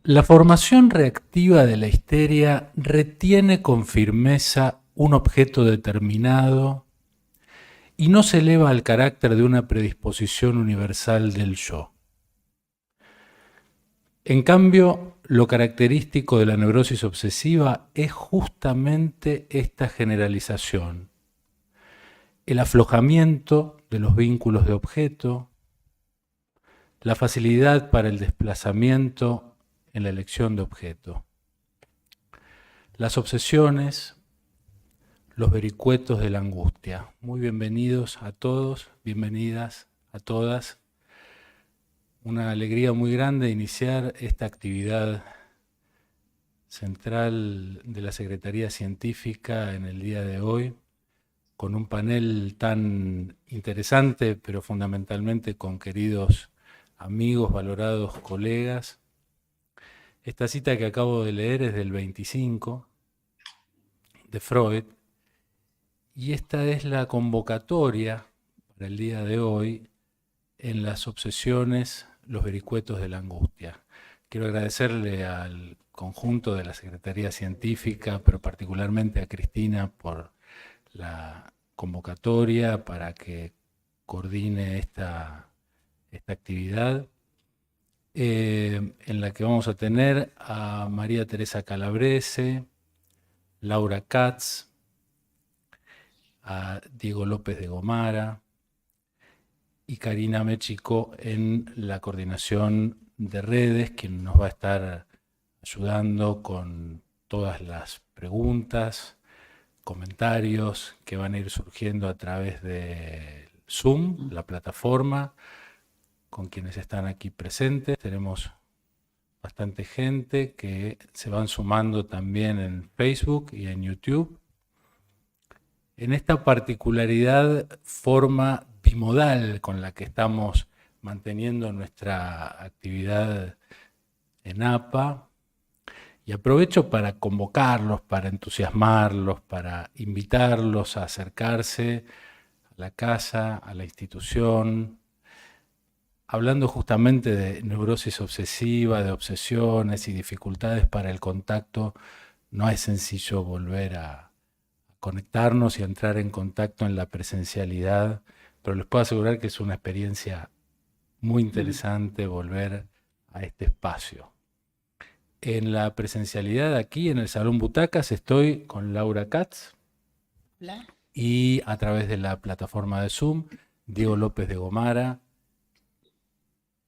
La formación reactiva de la histeria retiene con firmeza un objeto determinado y no se eleva al carácter de una predisposición universal del yo. En cambio, lo característico de la neurosis obsesiva es justamente esta generalización, el aflojamiento de los vínculos de objeto, la facilidad para el desplazamiento en la elección de objeto. Las obsesiones, los vericuetos de la angustia. Muy bienvenidos a todos, bienvenidas a todas. Una alegría muy grande iniciar esta actividad central de la Secretaría Científica en el día de hoy, con un panel tan interesante, pero fundamentalmente con queridos amigos, valorados colegas. Esta cita que acabo de leer es del 25, de Freud, y esta es la convocatoria para el día de hoy en las obsesiones, los vericuetos de la angustia. Quiero agradecerle al conjunto de la Secretaría Científica, pero particularmente a Cristina por la convocatoria para que coordine esta actividad, en la que vamos a tener a María Teresa Calabrese, Laura Katz, a Diego López de Gomara y Karina Mechico en la coordinación de redes, quien nos va a estar ayudando con todas las preguntas, comentarios que van a ir surgiendo a través de Zoom, la plataforma, con quienes están aquí presentes. Tenemos bastante gente que se van sumando también en Facebook y en YouTube. En esta particularidad, forma bimodal con la que estamos manteniendo nuestra actividad en APA, y aprovecho para convocarlos, para entusiasmarlos, para invitarlos a acercarse a la casa, a la institución, hablando justamente de neurosis obsesiva, de obsesiones y dificultades para el contacto. No es sencillo volver a conectarnos y a entrar en contacto en la presencialidad, pero les puedo asegurar que es una experiencia muy interesante volver a este espacio. En la presencialidad aquí en el Salón Butacas estoy con Laura Katz. Hola. Y a través de la plataforma de Zoom, Diego López de Gomara,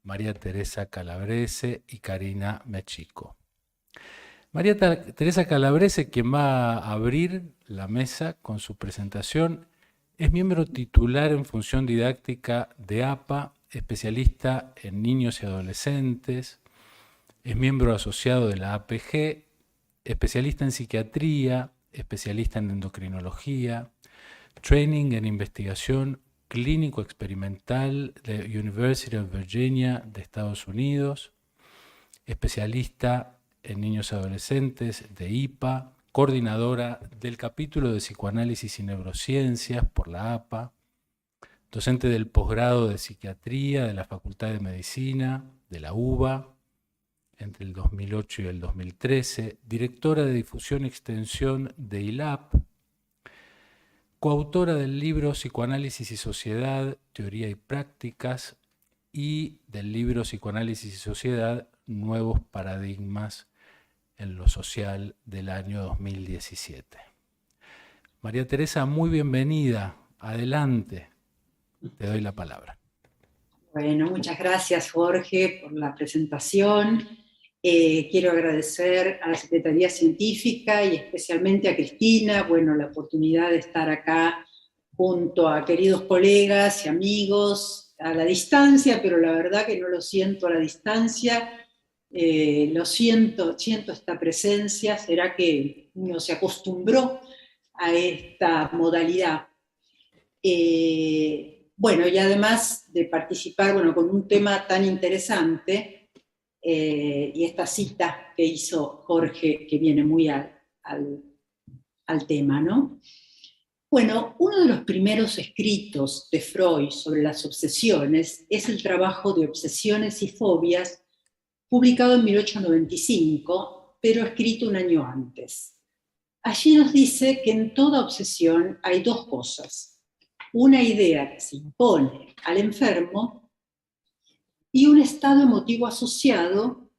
María Teresa Calabrese y Karina Mechico. María Teresa Calabrese, quien va a abrir la mesa con su presentación, es miembro titular en función didáctica de APA, especialista en niños y adolescentes, es miembro asociado de la APG, especialista en psiquiatría, especialista en endocrinología, training en investigación clínico experimental de University of Virginia de Estados Unidos, especialista en niños y adolescentes de IPA, coordinadora del capítulo de psicoanálisis y neurociencias por la APA, docente del posgrado de psiquiatría de la Facultad de Medicina de la UBA entre el 2008 y el 2013, directora de difusión y extensión de ILAP, coautora del libro Psicoanálisis y Sociedad, Teoría y Prácticas, y del libro Psicoanálisis y Sociedad, Nuevos Paradigmas en lo Social, del año 2017. María Teresa, muy bienvenida. Adelante, te doy la palabra. Bueno, muchas gracias, Jorge, por la presentación. Quiero agradecer a la Secretaría Científica y especialmente a Cristina, bueno, la oportunidad de estar acá junto a queridos colegas y amigos a la distancia, pero la verdad que no lo siento a la distancia, lo siento esta presencia. Será que uno se acostumbró a esta modalidad. Bueno, y además de participar, bueno, con un tema tan interesante, y esta cita que hizo Jorge, que viene muy al tema, ¿no? Bueno, uno de los primeros escritos de Freud sobre las obsesiones es el trabajo de Obsesiones y Fobias, publicado en 1895, pero escrito un año antes. Allí nos dice que en toda obsesión hay dos cosas: una idea que se impone al enfermo y un estado emotivo asociado,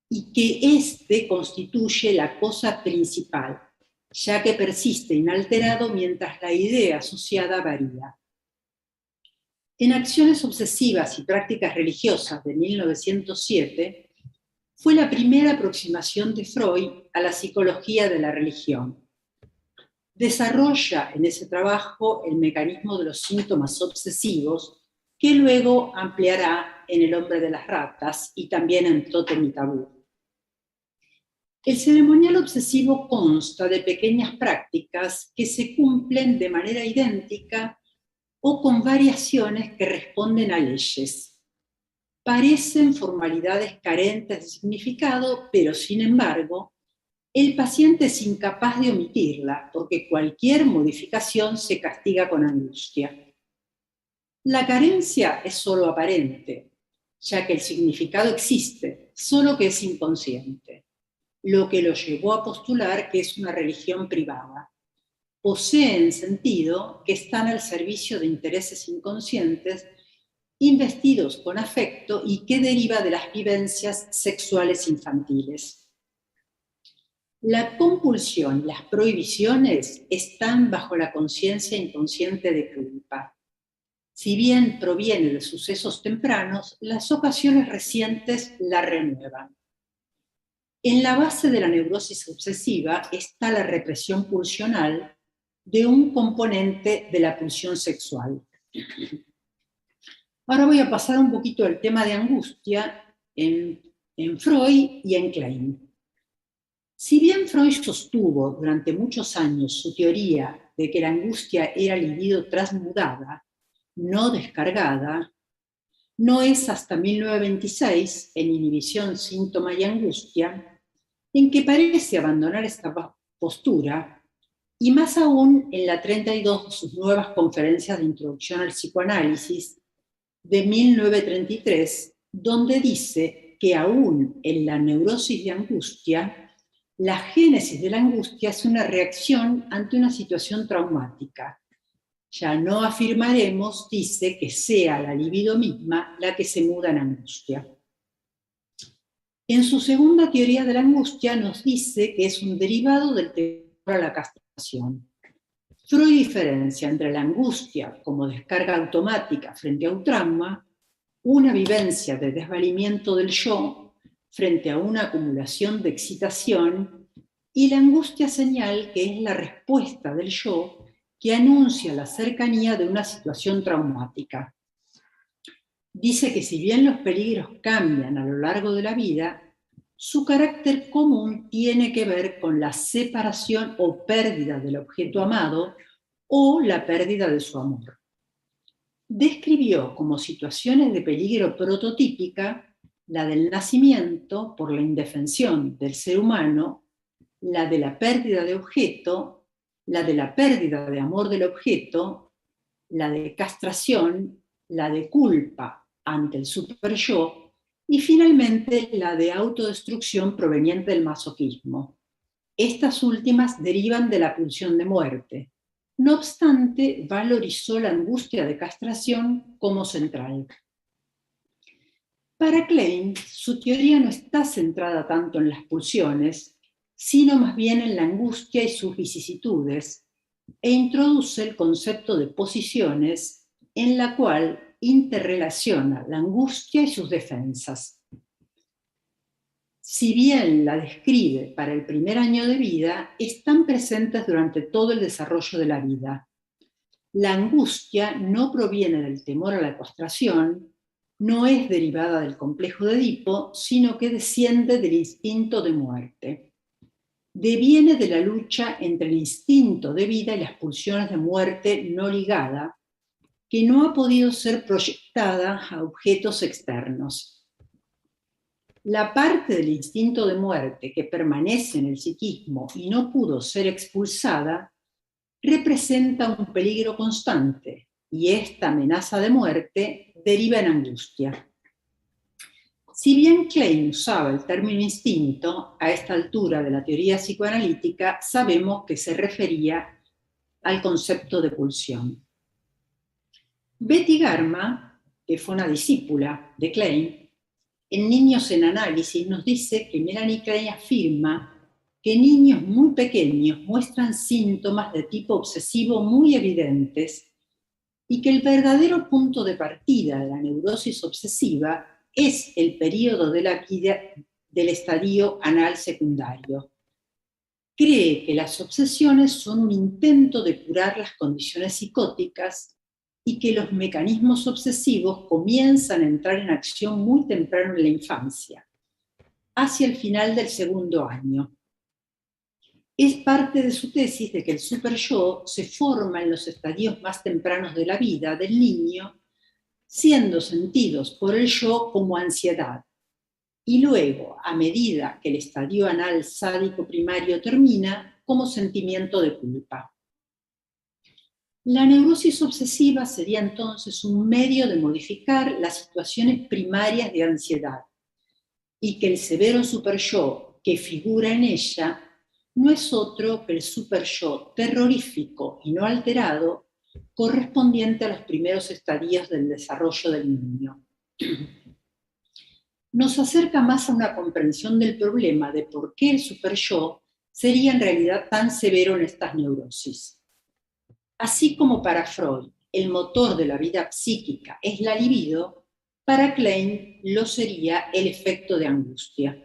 y que éste constituye la cosa principal, ya que persiste inalterado mientras la idea asociada varía. En Acciones obsesivas y prácticas religiosas de 1907, fue la primera aproximación de Freud a la psicología de la religión. Desarrolla en ese trabajo el mecanismo de los síntomas obsesivos, que luego ampliará en El hombre de las ratas y también en Tótem y Tabú. El ceremonial obsesivo consta de pequeñas prácticas que se cumplen de manera idéntica o con variaciones que responden a leyes. Parecen formalidades carentes de significado, pero sin embargo, el paciente es incapaz de omitirla, porque cualquier modificación se castiga con angustia. La carencia es solo aparente, ya que el significado existe, solo que es inconsciente, lo que lo llevó a postular que es una religión privada. Poseen sentido que están al servicio de intereses inconscientes, investidos con afecto y que deriva de las vivencias sexuales infantiles. La compulsión y las prohibiciones están bajo la conciencia inconsciente de culpa. Si bien proviene de sucesos tempranos, las ocasiones recientes la renuevan. En la base de la neurosis obsesiva está la represión pulsional de un componente de la pulsión sexual. Ahora voy a pasar un poquito al tema de angustia en Freud y en Klein. Si bien Freud sostuvo durante muchos años su teoría de que la angustia era libido transmudada, no descargada, no es hasta 1926, en Inhibición, Síntoma y Angustia, en que parece abandonar esta postura, y más aún en la 32 de sus nuevas conferencias de introducción al psicoanálisis de 1933, donde dice que aún en la neurosis de angustia, la génesis de la angustia es una reacción ante una situación traumática. Ya no afirmaremos, dice, que sea la libido misma la que se muda en angustia. En su segunda teoría de la angustia nos dice que es un derivado del temor a la castración. Freud diferencia entre la angustia como descarga automática frente a un trauma, una vivencia de desvalimiento del yo frente a una acumulación de excitación, y la angustia señal, que es la respuesta del yo que anuncia la cercanía de una situación traumática. Dice que si bien los peligros cambian a lo largo de la vida, su carácter común tiene que ver con la separación o pérdida del objeto amado o la pérdida de su amor. Describió como situaciones de peligro prototípica la del nacimiento por la indefensión del ser humano, la de la pérdida de objeto, la de la pérdida de amor del objeto, la de castración, la de culpa ante el superyo y finalmente la de autodestrucción proveniente del masoquismo. Estas últimas derivan de la pulsión de muerte. No obstante, valorizó la angustia de castración como central. Para Klein, su teoría no está centrada tanto en las pulsiones, sino más bien en la angustia y sus vicisitudes, e introduce el concepto de posiciones, en la cual interrelaciona la angustia y sus defensas. Si bien la describe para el primer año de vida, están presentes durante todo el desarrollo de la vida. La angustia no proviene del temor a la castración, no es derivada del complejo de Edipo, sino que desciende del instinto de muerte. Deviene de la lucha entre el instinto de vida y las pulsiones de muerte no ligada, que no ha podido ser proyectada a objetos externos. La parte del instinto de muerte que permanece en el psiquismo y no pudo ser expulsada representa un peligro constante y esta amenaza de muerte deriva en angustia. Si bien Klein usaba el término instinto, a esta altura de la teoría psicoanalítica sabemos que se refería al concepto de pulsión. Betty Garma, que fue una discípula de Klein, en Niños en Análisis nos dice que Melanie Klein afirma que niños muy pequeños muestran síntomas de tipo obsesivo muy evidentes y que el verdadero punto de partida de la neurosis obsesiva es el periodo de la vida del estadio anal secundario. Cree que las obsesiones son un intento de curar las condiciones psicóticas y que los mecanismos obsesivos comienzan a entrar en acción muy temprano en la infancia, hacia el final del segundo año. Es parte de su tesis de que el superyo se forma en los estadios más tempranos de la vida del niño, siendo sentidos por el yo como ansiedad, y luego, a medida que el estadio anal sádico primario termina, como sentimiento de culpa. La neurosis obsesiva sería entonces un medio de modificar las situaciones primarias de ansiedad, y que el severo superyo que figura en ella no es otro que el superyo terrorífico y no alterado correspondiente a los primeros estadios del desarrollo del niño. Nos acerca más a una comprensión del problema de por qué el superyo sería en realidad tan severo en estas neurosis. Así como para Freud el motor de la vida psíquica es la libido, para Klein lo sería el efecto de angustia.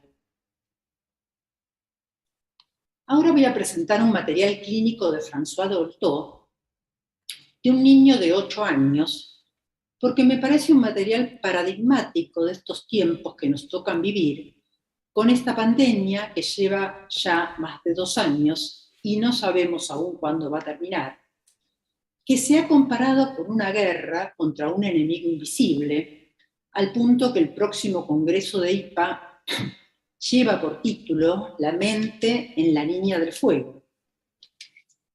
Ahora voy a presentar un material clínico de François Dolto, de un niño de 8 años, porque me parece un material paradigmático de estos tiempos que nos tocan vivir, con esta pandemia que lleva ya más de 2 años y no sabemos aún cuándo va a terminar, que se ha comparado con una guerra contra un enemigo invisible, al punto que el próximo congreso de IPA lleva por título La mente en la línea del fuego.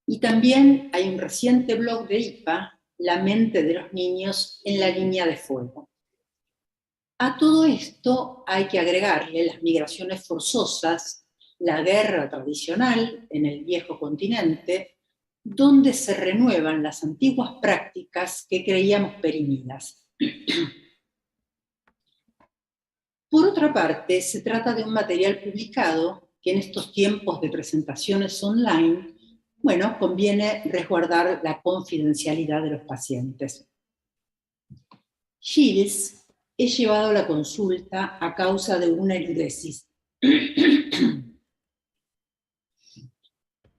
Y también hay un reciente blog de IPA, La mente de los niños en la línea de fuego. A todo esto hay que agregarle las migraciones forzosas, la guerra tradicional en el viejo continente, donde se renuevan las antiguas prácticas que creíamos perimidas. Por otra parte, se trata de un material publicado que en estos tiempos de presentaciones online, bueno, conviene resguardar la confidencialidad de los pacientes. Gilles es llevado a la consulta a causa de una enuresis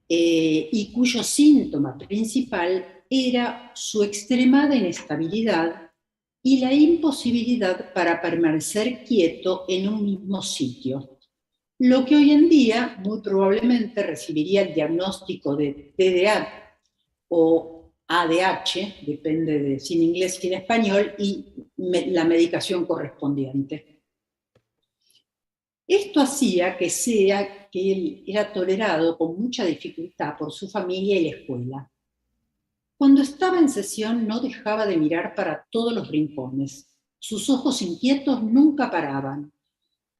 y cuyo síntoma principal era su extremada inestabilidad y la imposibilidad para permanecer quieto en un mismo sitio, lo que hoy en día muy probablemente recibiría el diagnóstico de TDAH o ADH, depende de si en inglés y en español, y la medicación correspondiente. Esto hacía que él era tolerado con mucha dificultad por su familia y la escuela. Cuando estaba en sesión no dejaba de mirar para todos los rincones. Sus ojos inquietos nunca paraban,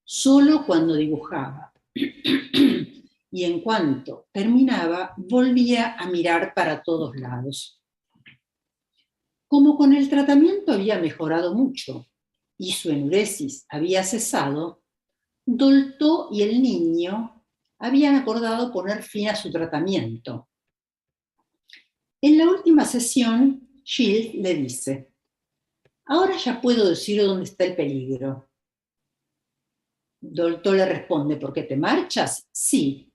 solo cuando dibujaba. Y en cuanto terminaba, volvía a mirar para todos lados. Como con el tratamiento había mejorado mucho y su enuresis había cesado, Dolto y el niño habían acordado poner fin a su tratamiento. En la última sesión, Gilles le dice: ahora ya puedo decir dónde está el peligro. Dolto le responde: ¿por qué te marchas? Sí.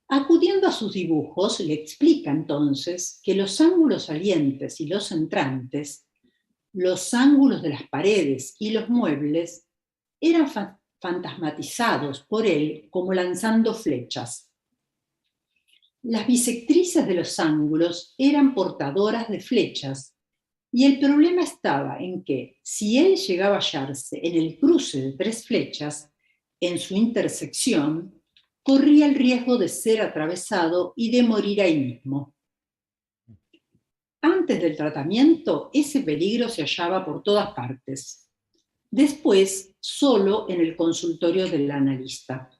Acudiendo a sus dibujos, le explica entonces que los ángulos salientes y los entrantes, los ángulos de las paredes y los muebles, eran fantasmatizados por él como lanzando flechas. Las bisectrices de los ángulos eran portadoras de flechas, y el problema estaba en que, si él llegaba a hallarse en el cruce de 3 flechas, en su intersección, corría el riesgo de ser atravesado y de morir ahí mismo. Antes del tratamiento, ese peligro se hallaba por todas partes. Después, solo en el consultorio del analista.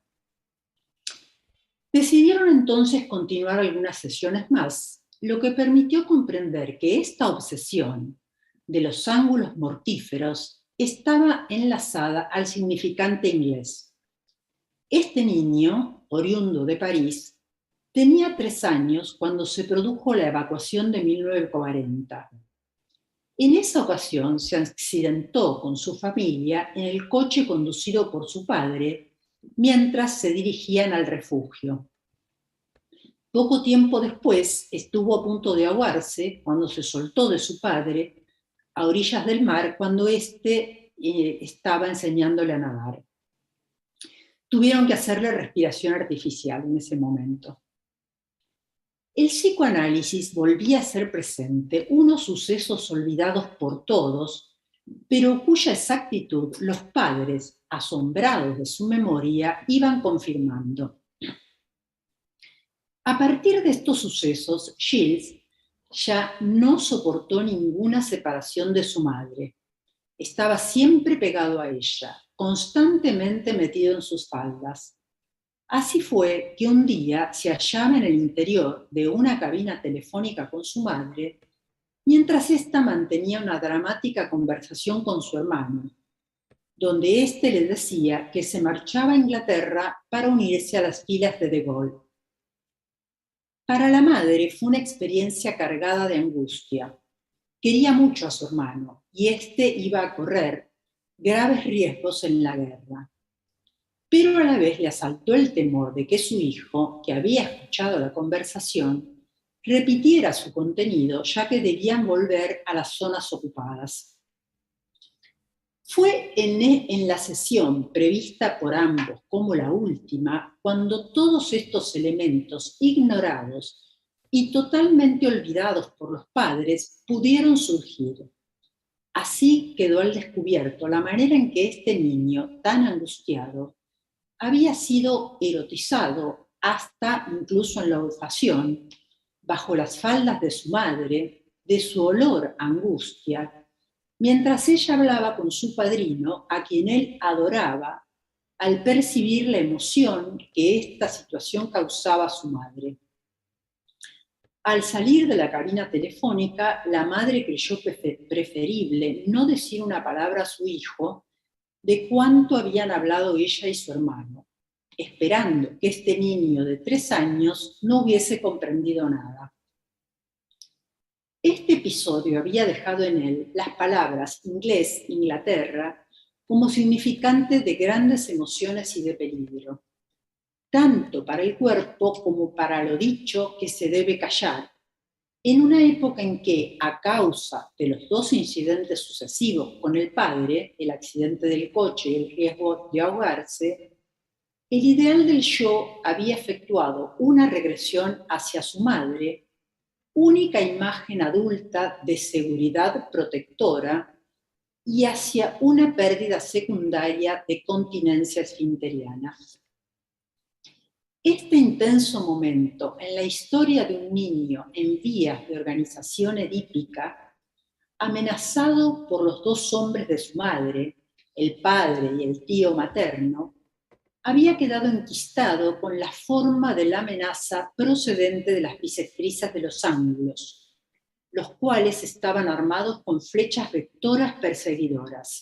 Decidieron entonces continuar algunas sesiones más, lo que permitió comprender que esta obsesión de los ángulos mortíferos estaba enlazada al significante inglés. Este niño, oriundo de París, tenía 3 años cuando se produjo la evacuación de 1940. En esa ocasión se accidentó con su familia en el coche conducido por su padre mientras se dirigían al refugio. Poco tiempo después estuvo a punto de ahogarse cuando se soltó de su padre a orillas del mar cuando éste estaba enseñándole a nadar. Tuvieron que hacerle respiración artificial en ese momento. El psicoanálisis volvía a ser presente unos sucesos olvidados por todos, pero cuya exactitud los padres, asombrados de su memoria, iban confirmando. A partir de estos sucesos, Gilles ya no soportó ninguna separación de su madre. Estaba siempre pegado a ella, constantemente metido en sus faldas. Así fue que un día se hallaba en el interior de una cabina telefónica con su madre, mientras ésta mantenía una dramática conversación con su hermano, donde éste le decía que se marchaba a Inglaterra para unirse a las filas de De Gaulle. Para la madre fue una experiencia cargada de angustia. Quería mucho a su hermano y éste iba a correr graves riesgos en la guerra. Pero a la vez le asaltó el temor de que su hijo, que había escuchado la conversación, repitiera su contenido, ya que debían volver a las zonas ocupadas. Fue en la sesión prevista por ambos como la última, cuando todos estos elementos ignorados y totalmente olvidados por los padres pudieron surgir. Así quedó al descubierto la manera en que este niño, tan angustiado, había sido erotizado hasta incluso en la olfacción, bajo las faldas de su madre, de su olor a angustia, mientras ella hablaba con su padrino, a quien él adoraba, al percibir la emoción que esta situación causaba a su madre. Al salir de la cabina telefónica, la madre creyó preferible no decir una palabra a su hijo de cuánto habían hablado ella y su hermano, esperando que este niño de 3 años no hubiese comprendido nada. Este episodio había dejado en él las palabras inglés, Inglaterra, como significantes de grandes emociones y de peligro, tanto para el cuerpo como para lo dicho que se debe callar, en una época en que, a causa de los 2 incidentes sucesivos con el padre, el accidente del coche y el riesgo de ahogarse, el ideal del yo había efectuado una regresión hacia su madre, única imagen adulta de seguridad protectora, y hacia una pérdida secundaria de continencia esfinteriana. Este intenso momento en la historia de un niño en vías de organización edípica, amenazado por los 2 hombres de su madre, el padre y el tío materno, había quedado enquistado con la forma de la amenaza procedente de las bisectrices de los ángulos, los cuales estaban armados con flechas vectoras perseguidoras.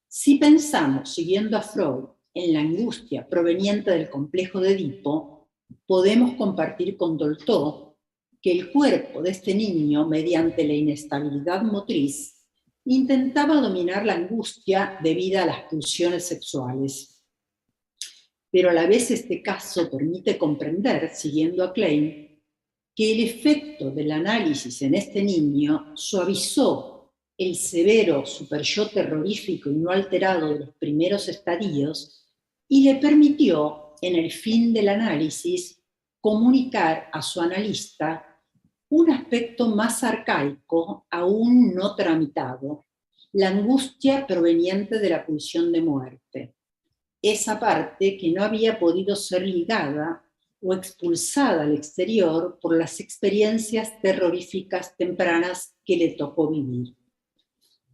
Si pensamos, siguiendo a Freud, en la angustia proveniente del complejo de Edipo, podemos compartir con Dolto que el cuerpo de este niño, mediante la inestabilidad motriz, intentaba dominar la angustia debida a las pulsiones sexuales. Pero a la vez este caso permite comprender, siguiendo a Klein, que el efecto del análisis en este niño suavizó el severo superyo terrorífico y no alterado de los primeros estadios y le permitió, en el fin del análisis, comunicar a su analista un aspecto más arcaico, aún no tramitado, la angustia proveniente de la pulsión de muerte. Esa parte que no había podido ser ligada o expulsada al exterior por las experiencias terroríficas tempranas que le tocó vivir.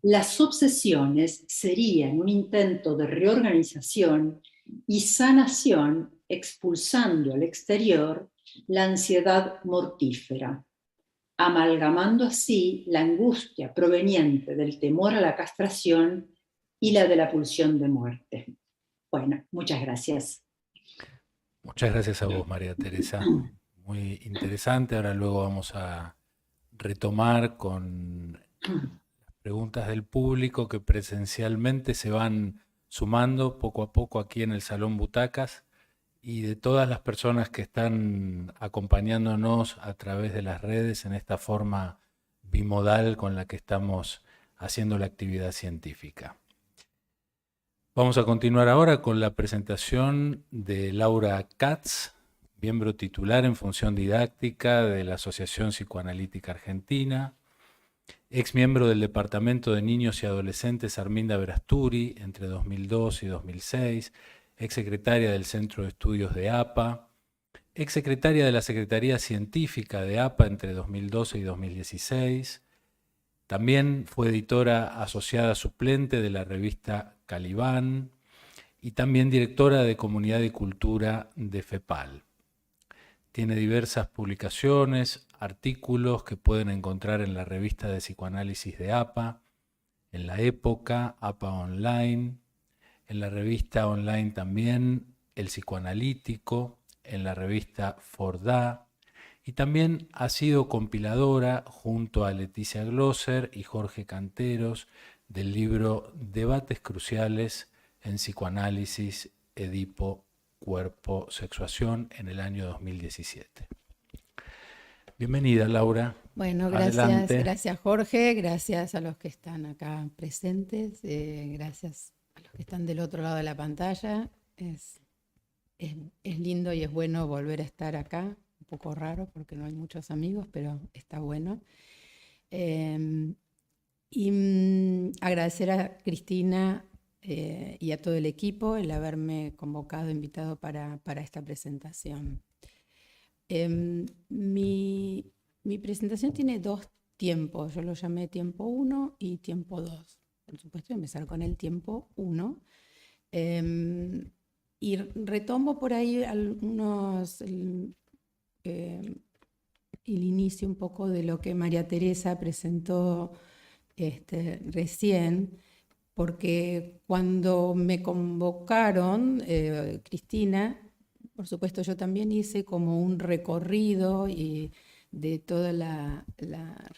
Las obsesiones serían un intento de reorganización y sanación expulsando al exterior la ansiedad mortífera, amalgamando así la angustia proveniente del temor a la castración y la de la pulsión de muerte. Bueno, muchas gracias. Muchas gracias a vos, María Teresa. Muy interesante. Ahora luego vamos a retomar con las preguntas del público que presencialmente se van sumando poco a poco aquí en el Salón Butacas y de todas las personas que están acompañándonos a través de las redes en esta forma bimodal con la que estamos haciendo la actividad científica. Vamos a continuar ahora con la presentación de Laura Katz, miembro titular en función didáctica de la Asociación Psicoanalítica Argentina, ex miembro del Departamento de Niños y Adolescentes Arminda Verasturi entre 2002 y 2006, ex secretaria del Centro de Estudios de APA, ex secretaria de la Secretaría Científica de APA entre 2012 y 2016. También fue editora asociada suplente de la revista Calibán y también directora de Comunidad y Cultura de FEPAL. Tiene diversas publicaciones, artículos que pueden encontrar en la revista de psicoanálisis de APA, en La Época, APA Online, en la revista online también El Psicoanalítico, en la revista Fordá, y también ha sido compiladora junto a Leticia Glosser y Jorge Canteros del libro Debates Cruciales en Psicoanálisis, Edipo, Cuerpo, Sexuación en el año 2017. Bienvenida, Laura. Bueno, gracias Jorge, gracias a los que están acá presentes, gracias a los que están del otro lado de la pantalla. Es lindo y es bueno volver a estar acá. Un poco raro porque no hay muchos amigos, pero está bueno. Agradecer a Cristina y a todo el equipo el haberme convocado, invitado para esta presentación. Mi presentación tiene dos tiempos, yo lo llamé tiempo 1 y tiempo 2. Por supuesto, voy a empezar con el tiempo 1. Y retomo por ahí algunos... el inicio un poco de lo que María Teresa presentó recién, porque cuando me convocaron, Cristina, por supuesto yo también hice como un recorrido de toda la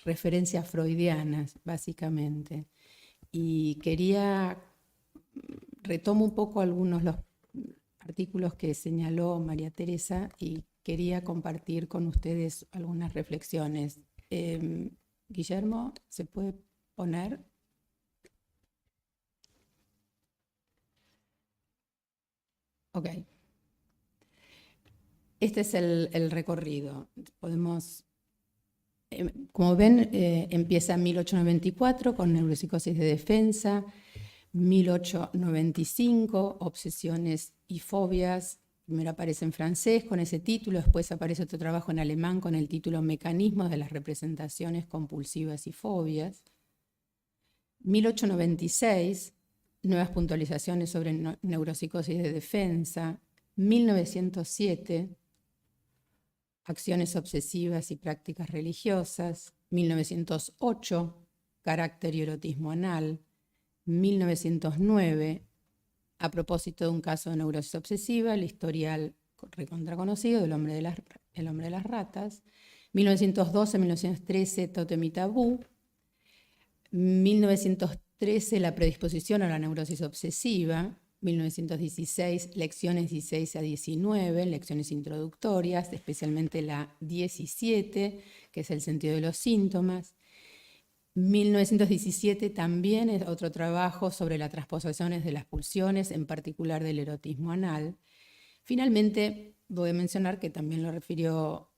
referencias freudianas, básicamente. Y retomo un poco algunos los artículos que señaló María Teresa y quería compartir con ustedes algunas reflexiones. Guillermo, ¿se puede poner? Ok. Este es el recorrido. Como ven, empieza en 1894 con neuropsicosis de defensa, 1895, obsesiones y fobias. Primero aparece en francés con ese título, después aparece otro trabajo en alemán con el título Mecanismos de las representaciones compulsivas y fobias. 1896, nuevas puntualizaciones sobre neuropsicosis de defensa. 1907, acciones obsesivas y prácticas religiosas. 1908, carácter y erotismo anal. 1909, a propósito de un caso de neurosis obsesiva, el historial recontraconocido del hombre de las ratas. 1912-1913, Tótem y Tabú. 1913, la predisposición a la neurosis obsesiva. 1916, lecciones 16 a 19, lecciones introductorias, especialmente la 17, que es el sentido de los síntomas. 1917 también es otro trabajo sobre las transposiciones de las pulsiones, en particular del erotismo anal. Finalmente, voy a mencionar que también lo refirió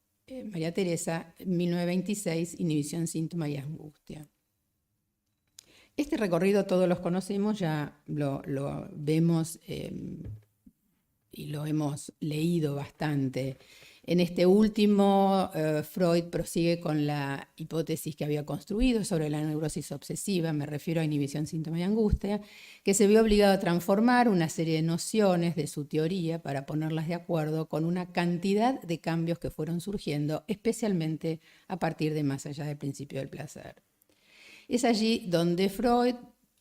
María Teresa, 1926, inhibición, síntoma y angustia. Este recorrido todos los conocemos, ya lo vemos y lo hemos leído bastante. En este último, Freud prosigue con la hipótesis que había construido sobre la neurosis obsesiva, me refiero a inhibición, síntoma y angustia, que se vio obligado a transformar una serie de nociones de su teoría para ponerlas de acuerdo con una cantidad de cambios que fueron surgiendo, especialmente a partir de Más allá del principio del placer. Es allí donde Freud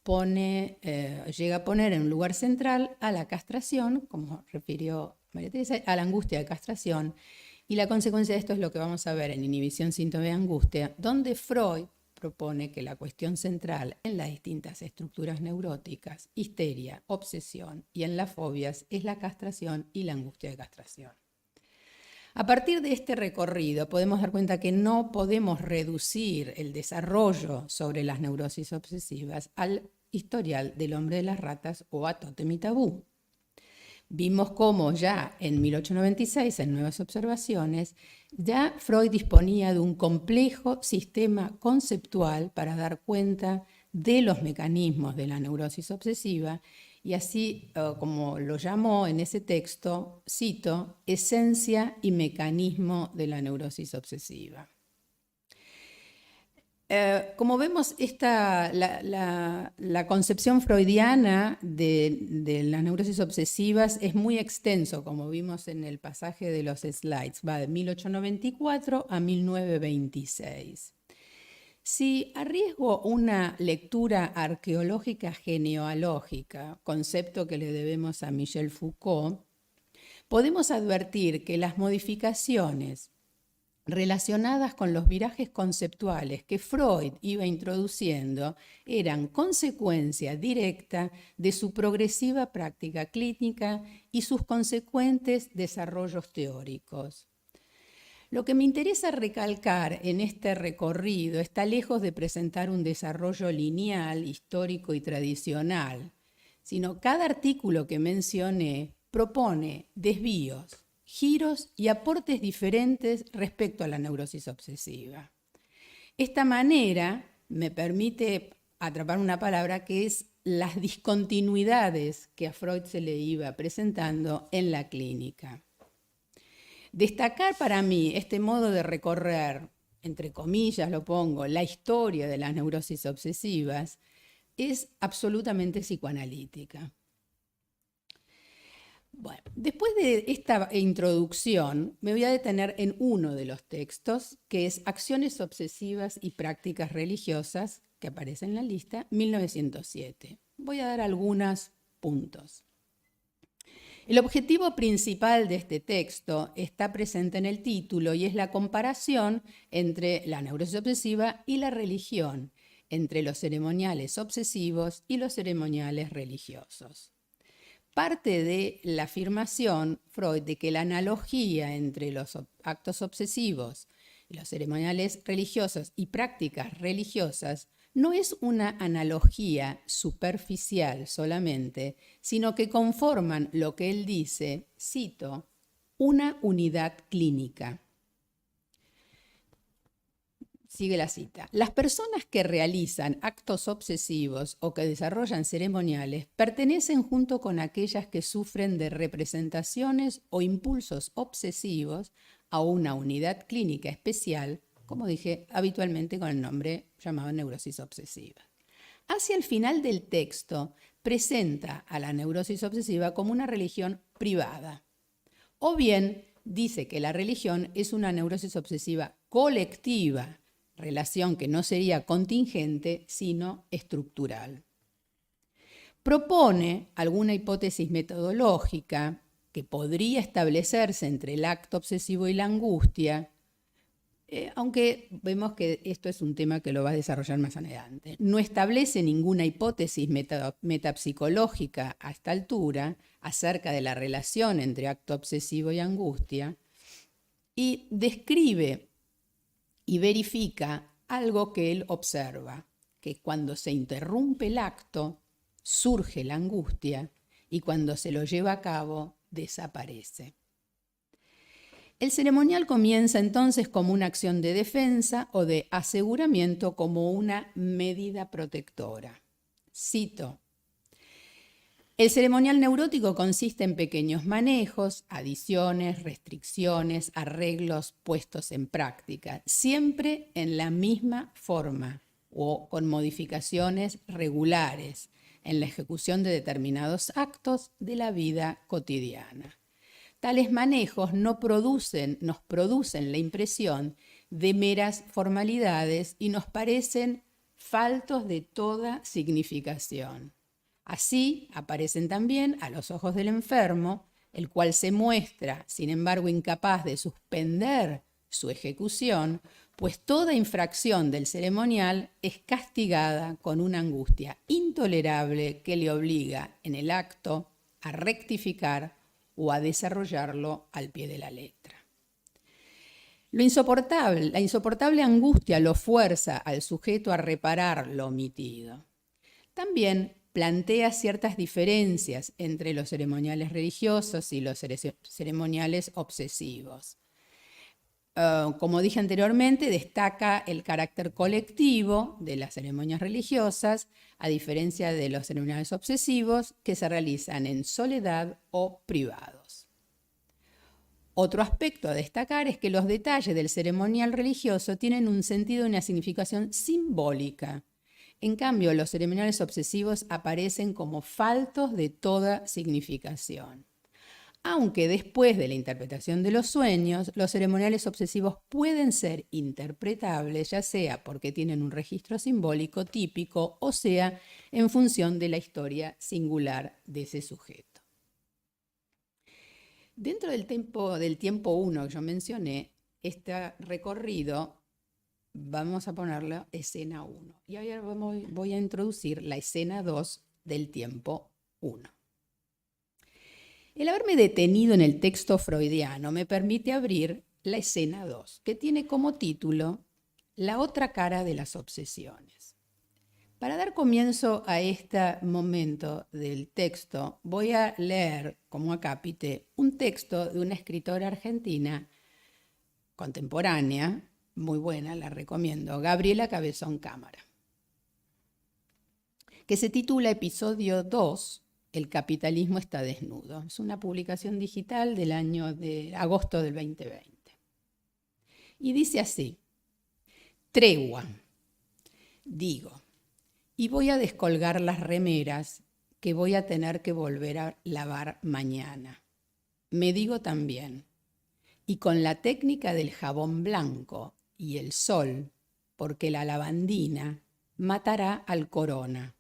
llega a poner en un lugar central a la castración, como refirió María Teresa, a la angustia de castración, y la consecuencia de esto es lo que vamos a ver en Inhibición, síntoma y angustia, donde Freud propone que la cuestión central en las distintas estructuras neuróticas, histeria, obsesión y en las fobias, es la castración y la angustia de castración. A partir de este recorrido podemos dar cuenta que no podemos reducir el desarrollo sobre las neurosis obsesivas al historial del hombre de las ratas o a Tótem y Tabú. Vimos cómo ya en 1896, en Nuevas Observaciones, ya Freud disponía de un complejo sistema conceptual para dar cuenta de los mecanismos de la neurosis obsesiva y así, como lo llamó en ese texto, cito, esencia y mecanismo de la neurosis obsesiva. Como vemos, la concepción freudiana de las neurosis obsesivas es muy extenso, como vimos en el pasaje de los slides, va de 1894 a 1926. Si arriesgo una lectura arqueológica genealógica, concepto que le debemos a Michel Foucault, podemos advertir que las modificaciones relacionadas con los virajes conceptuales que Freud iba introduciendo eran consecuencia directa de su progresiva práctica clínica y sus consecuentes desarrollos teóricos. Lo que me interesa recalcar en este recorrido está lejos de presentar un desarrollo lineal, histórico y tradicional, sino cada artículo que mencioné propone desvíos, giros y aportes diferentes respecto a la neurosis obsesiva. Esta manera me permite atrapar una palabra que es las discontinuidades que a Freud se le iba presentando en la clínica. Destacar para mí este modo de recorrer, entre comillas lo pongo, la historia de las neurosis obsesivas, es absolutamente psicoanalítica. Bueno, después de esta introducción, me voy a detener en uno de los textos, que es Acciones obsesivas y prácticas religiosas, que aparece en la lista, 1907. Voy a dar algunos puntos. El objetivo principal de este texto está presente en el título y es la comparación entre la neurosis obsesiva y la religión, entre los ceremoniales obsesivos y los ceremoniales religiosos. Parte de la afirmación, Freud, de que la analogía entre los actos obsesivos y los ceremoniales religiosos y prácticas religiosas no es una analogía superficial solamente, sino que conforman lo que él dice, cito, una unidad clínica. Sigue la cita. Las personas que realizan actos obsesivos o que desarrollan ceremoniales pertenecen junto con aquellas que sufren de representaciones o impulsos obsesivos a una unidad clínica especial, como dije, habitualmente con el nombre llamado neurosis obsesiva. Hacia el final del texto presenta a la neurosis obsesiva como una religión privada, o bien dice que la religión es una neurosis obsesiva colectiva, relación que no sería contingente, sino estructural. Propone alguna hipótesis metodológica que podría establecerse entre el acto obsesivo y la angustia, aunque vemos que esto es un tema que lo va a desarrollar más adelante. No establece ninguna hipótesis metapsicológica a esta altura acerca de la relación entre acto obsesivo y angustia y describe y verifica algo que él observa, que cuando se interrumpe el acto, surge la angustia y cuando se lo lleva a cabo, desaparece. El ceremonial comienza entonces como una acción de defensa o de aseguramiento como una medida protectora. Cito, El ceremonial neurótico consiste en pequeños manejos, adiciones, restricciones, arreglos puestos en práctica, siempre en la misma forma o con modificaciones regulares en la ejecución de determinados actos de la vida cotidiana. Tales manejos nos producen la impresión de meras formalidades y nos parecen faltos de toda significación. Así aparecen también a los ojos del enfermo, el cual se muestra, sin embargo, incapaz de suspender su ejecución, pues toda infracción del ceremonial es castigada con una angustia intolerable que le obliga en el acto a rectificar o a desarrollarlo al pie de la letra. La insoportable angustia lo fuerza al sujeto a reparar lo omitido. También plantea ciertas diferencias entre los ceremoniales religiosos y los ceremoniales obsesivos. Como dije anteriormente, destaca el carácter colectivo de las ceremonias religiosas, a diferencia de los ceremoniales obsesivos que se realizan en soledad o privados. Otro aspecto a destacar es que los detalles del ceremonial religioso tienen un sentido y una significación simbólica. En cambio, los ceremoniales obsesivos aparecen como faltos de toda significación. Aunque después de la interpretación de los sueños, los ceremoniales obsesivos pueden ser interpretables, ya sea porque tienen un registro simbólico típico, o sea, en función de la historia singular de ese sujeto. Dentro del tiempo 1 que yo mencioné, este recorrido vamos a ponerlo escena 1. Y ahora voy a introducir la escena 2 del tiempo 1. El haberme detenido en el texto freudiano me permite abrir la escena 2, que tiene como título La otra cara de las obsesiones. Para dar comienzo a este momento del texto, voy a leer como acápite un texto de una escritora argentina contemporánea, muy buena, la recomiendo, Gabriela Cabezón Cámara, que se titula Episodio 2, El capitalismo está desnudo. Es una publicación digital del año de agosto del 2020. Y dice así: tregua, digo, y voy a descolgar las remeras que voy a tener que volver a lavar mañana. Me digo también, y con la técnica del jabón blanco y el sol, porque la lavandina matará al corona,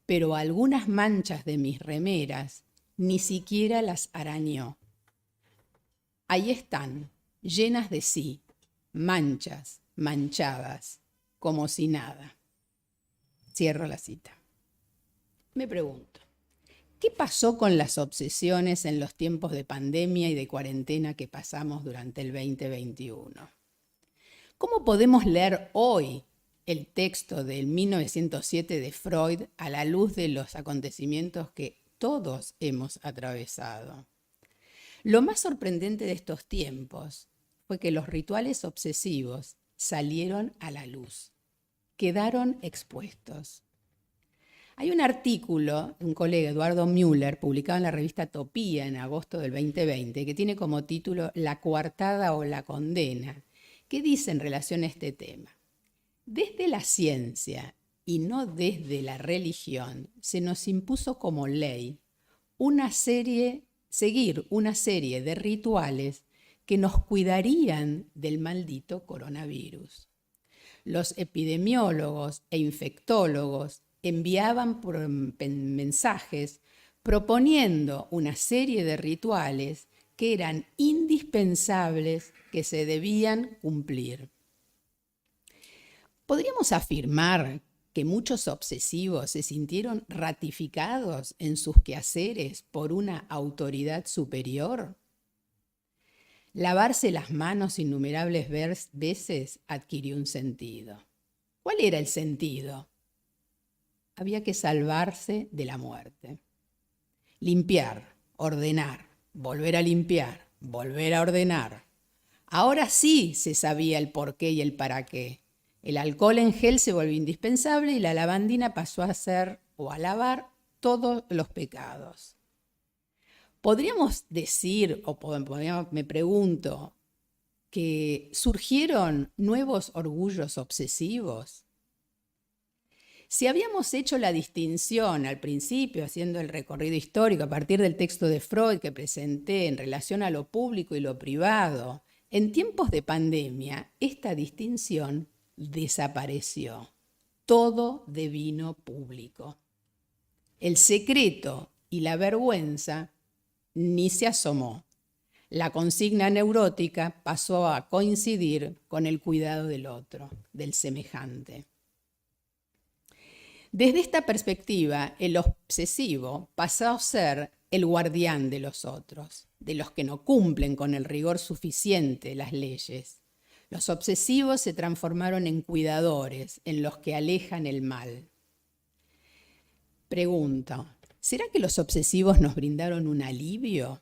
pero algunas manchas de mis remeras ni siquiera las arañó. Ahí están, llenas de sí, manchas, manchadas, como si nada. Cierro la cita. Me pregunto, ¿qué pasó con las obsesiones en los tiempos de pandemia y de cuarentena que pasamos durante el 2021? ¿Cómo podemos leer hoy el texto del 1907 de Freud a la luz de los acontecimientos que todos hemos atravesado? Lo más sorprendente de estos tiempos fue que los rituales obsesivos salieron a la luz, quedaron expuestos. Hay un artículo de un colega, Eduardo Müller, publicado en la revista Topía en agosto del 2020, que tiene como título La coartada o la condena, que dice en relación a este tema: desde la ciencia y no desde la religión se nos impuso como ley seguir una serie de rituales que nos cuidarían del maldito coronavirus. Los epidemiólogos e infectólogos enviaban mensajes proponiendo una serie de rituales que eran indispensables, que se debían cumplir. ¿Podríamos afirmar que muchos obsesivos se sintieron ratificados en sus quehaceres por una autoridad superior? Lavarse las manos innumerables veces adquirió un sentido. ¿Cuál era el sentido? Había que salvarse de la muerte. Limpiar, ordenar, volver a limpiar, volver a ordenar. Ahora sí se sabía el porqué y el para qué. El alcohol en gel se volvió indispensable y la lavandina pasó a ser o a lavar todos los pecados. ¿Podríamos decir, me pregunto, que surgieron nuevos orgullos obsesivos? Si habíamos hecho la distinción al principio, haciendo el recorrido histórico a partir del texto de Freud que presenté en relación a lo público y lo privado, en tiempos de pandemia, esta distinción desapareció. Todo devino público. El secreto y la vergüenza ni se asomó. La consigna neurótica pasó a coincidir con el cuidado del otro, del semejante. Desde esta perspectiva, el obsesivo pasó a ser el guardián de los otros, de los que no cumplen con el rigor suficiente las leyes. Los obsesivos se transformaron en cuidadores, en los que alejan el mal. Pregunto, ¿será que los obsesivos nos brindaron un alivio?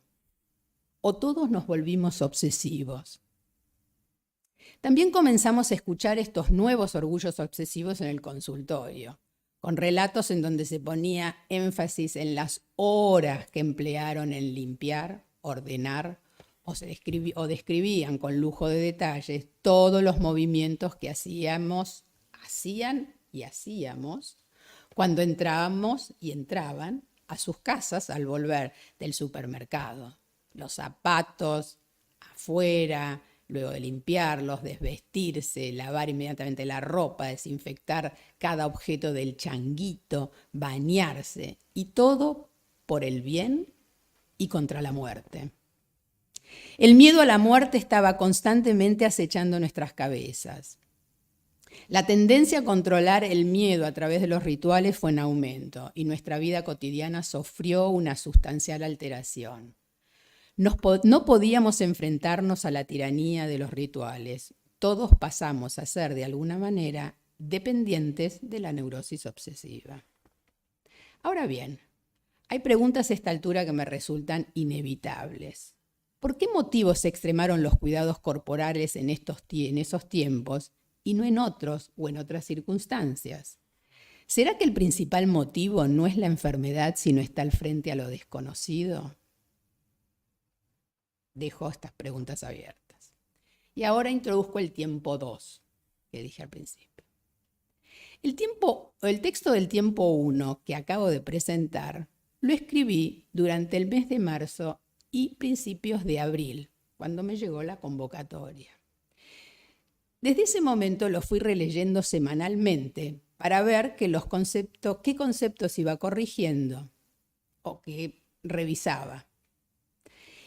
¿O todos nos volvimos obsesivos? También comenzamos a escuchar estos nuevos orgullos obsesivos en el consultorio, con relatos en donde se ponía énfasis en las horas que emplearon en limpiar, ordenar, o describían con lujo de detalles todos los movimientos que hacían y hacíamos cuando entrábamos y entraban a sus casas al volver del supermercado. Los zapatos afuera, luego de limpiarlos, desvestirse, lavar inmediatamente la ropa, desinfectar cada objeto del changuito, bañarse, y todo por el bien y contra la muerte. El miedo a la muerte estaba constantemente acechando nuestras cabezas. La tendencia a controlar el miedo a través de los rituales fue en aumento y nuestra vida cotidiana sufrió una sustancial alteración. No podíamos enfrentarnos a la tiranía de los rituales. Todos pasamos a ser, de alguna manera, dependientes de la neurosis obsesiva. Ahora bien, hay preguntas a esta altura que me resultan inevitables. ¿Por qué motivos se extremaron los cuidados corporales en esos tiempos y no en otros o en otras circunstancias? ¿Será que el principal motivo no es la enfermedad, sino estar frente a lo desconocido? Dejo estas preguntas abiertas. Y ahora introduzco el tiempo 2, que dije al principio. El texto del tiempo 1 que acabo de presentar lo escribí durante el mes de marzo y principios de abril, cuando me llegó la convocatoria. Desde ese momento lo fui releyendo semanalmente para ver qué conceptos iba corrigiendo o qué revisaba.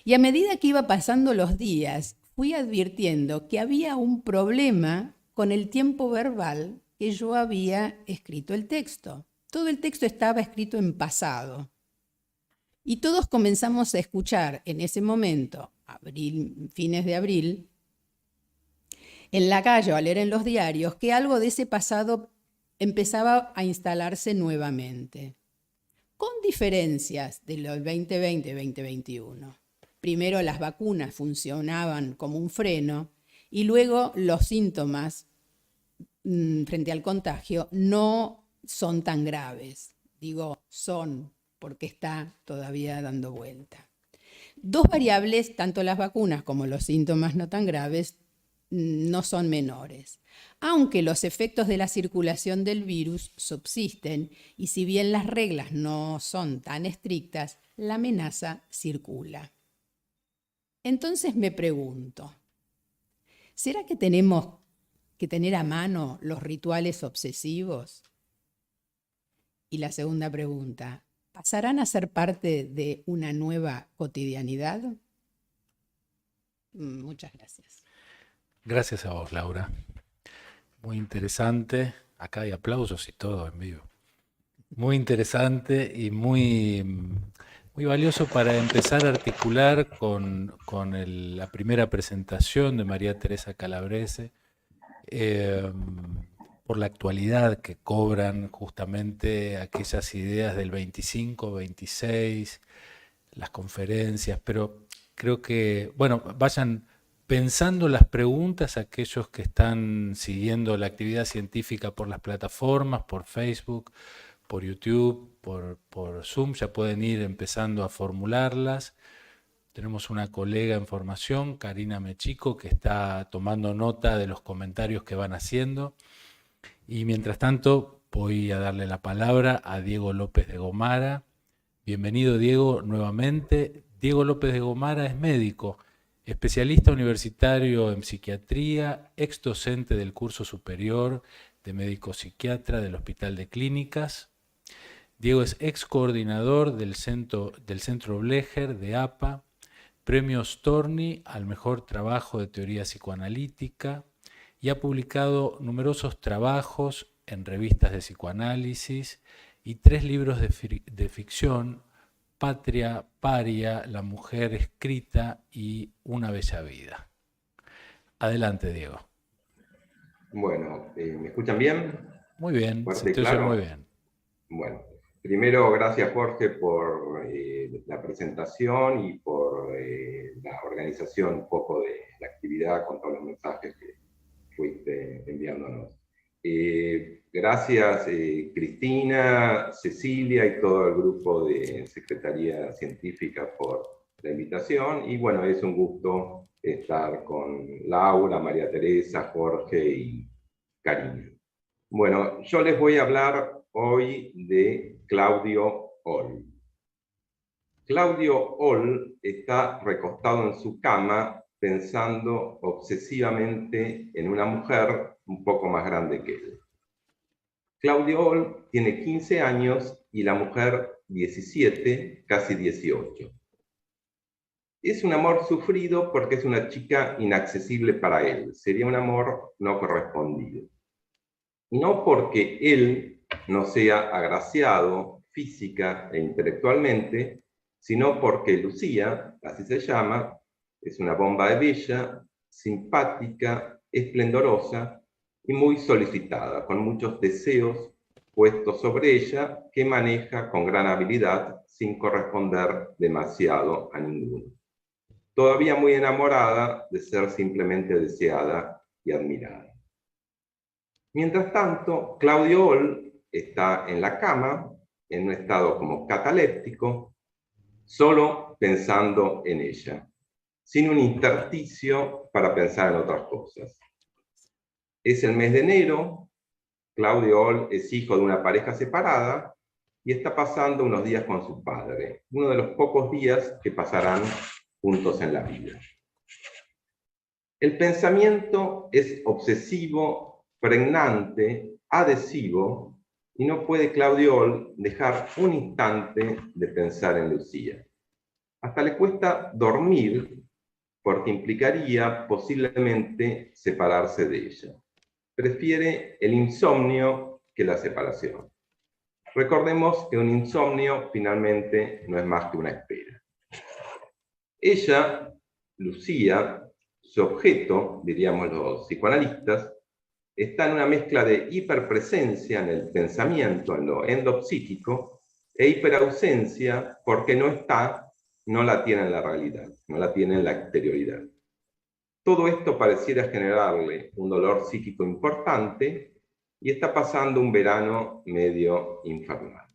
Y a medida que iba pasando los días, fui advirtiendo que había un problema con el tiempo verbal que yo había escrito el texto. Todo el texto estaba escrito en pasado. Y todos comenzamos a escuchar en ese momento, fines de abril, en la calle o a leer en los diarios, que algo de ese pasado empezaba a instalarse nuevamente, con diferencias de los 2020 y 2021. Primero las vacunas funcionaban como un freno y luego los síntomas frente al contagio no son tan graves. Digo son porque está todavía dando vuelta. Dos variables, tanto las vacunas como los síntomas no tan graves, no son menores, aunque los efectos de la circulación del virus subsisten y si bien las reglas no son tan estrictas, la amenaza circula. Entonces me pregunto, ¿será que tenemos que tener a mano los rituales obsesivos? Y la segunda pregunta, ¿pasarán a ser parte de una nueva cotidianidad? Muchas gracias. Gracias a vos, Laura. Muy interesante. Acá hay aplausos y todo en vivo. Muy interesante y muy valioso para empezar a articular con la primera presentación de María Teresa Calabrese, por la actualidad que cobran justamente aquellas ideas del 25, 26, las conferencias, pero creo que, bueno, vayan pensando las preguntas a aquellos que están siguiendo la actividad científica por las plataformas, por Facebook, por YouTube, por Zoom, ya pueden ir empezando a formularlas. Tenemos una colega en formación, Karina Mechico, que está tomando nota de los comentarios que van haciendo. Y mientras tanto, voy a darle la palabra a Diego López de Gomara. Bienvenido, Diego, nuevamente. Diego López de Gomara es médico, especialista universitario en psiquiatría, ex docente del curso superior de médico psiquiatra del Hospital de Clínicas. Diego es ex coordinador del Centro Blecher de APA, premio Storni al mejor trabajo de teoría psicoanalítica y ha publicado numerosos trabajos en revistas de psicoanálisis y 3 libros de ficción: Patria, Paria, La mujer escrita y Una bella vida. Adelante, Diego. Bueno, ¿me escuchan bien? Muy bien, ¿Fuerte se y te oye claro? muy bien. Bueno, primero gracias Jorge por la presentación y por la organización un poco de la actividad con todos los mensajes que fuiste enviándonos. Gracias Cristina, Cecilia y todo el grupo de Secretaría Científica por la invitación, y bueno, es un gusto estar con Laura, María Teresa, Jorge y Karina. Bueno, yo les voy a hablar hoy de Claudio Oll. Claudio Oll está recostado en su cama pensando obsesivamente en una mujer un poco más grande que él. Claudio Oll tiene 15 años y la mujer 17, casi 18. Es un amor sufrido porque es una chica inaccesible para él. Sería un amor no correspondido. No porque él no sea agraciado física e intelectualmente, sino porque Lucía, así se llama, es una bomba de bella, simpática, esplendorosa y muy solicitada, con muchos deseos puestos sobre ella que maneja con gran habilidad sin corresponder demasiado a ninguno. Todavía muy enamorada de ser simplemente deseada y admirada. Mientras tanto, Claudio Oll está en la cama, en un estado como cataléptico, solo pensando en ella, sin un intersticio para pensar en otras cosas. Es el mes de enero, Claudio Oll es hijo de una pareja separada y está pasando unos días con su padre, uno de los pocos días que pasarán juntos en la vida. El pensamiento es obsesivo, pregnante, adhesivo, y no puede Claudio Oll dejar un instante de pensar en Lucía. Hasta le cuesta dormir porque implicaría posiblemente separarse de ella. Prefiere el insomnio que la separación. Recordemos que un insomnio finalmente no es más que una espera. Ella, Lucía, su objeto, diríamos los psicoanalistas, está en una mezcla de hiperpresencia en el pensamiento, en lo endopsíquico, e hiperausencia porque no está, no la tiene en la realidad, no la tiene en la exterioridad. Todo esto pareciera generarle un dolor psíquico importante y está pasando un verano medio infernal.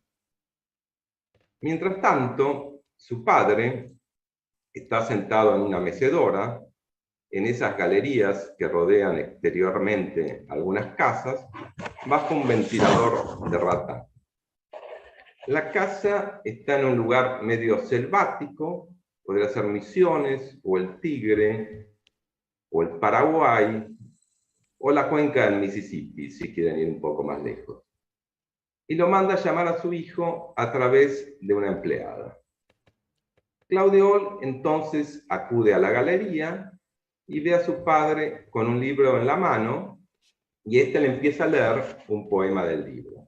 Mientras tanto, su padre está sentado en una mecedora, en esas galerías que rodean exteriormente algunas casas, bajo un ventilador de ratán. La casa está en un lugar medio selvático, podría ser Misiones, o el Tigre, o el Paraguay, o la cuenca del Mississippi, si quieren ir un poco más lejos. Y lo manda a llamar a su hijo a través de una empleada. Claudio Oll entonces acude a la galería y ve a su padre con un libro en la mano, y éste le empieza a leer un poema del libro.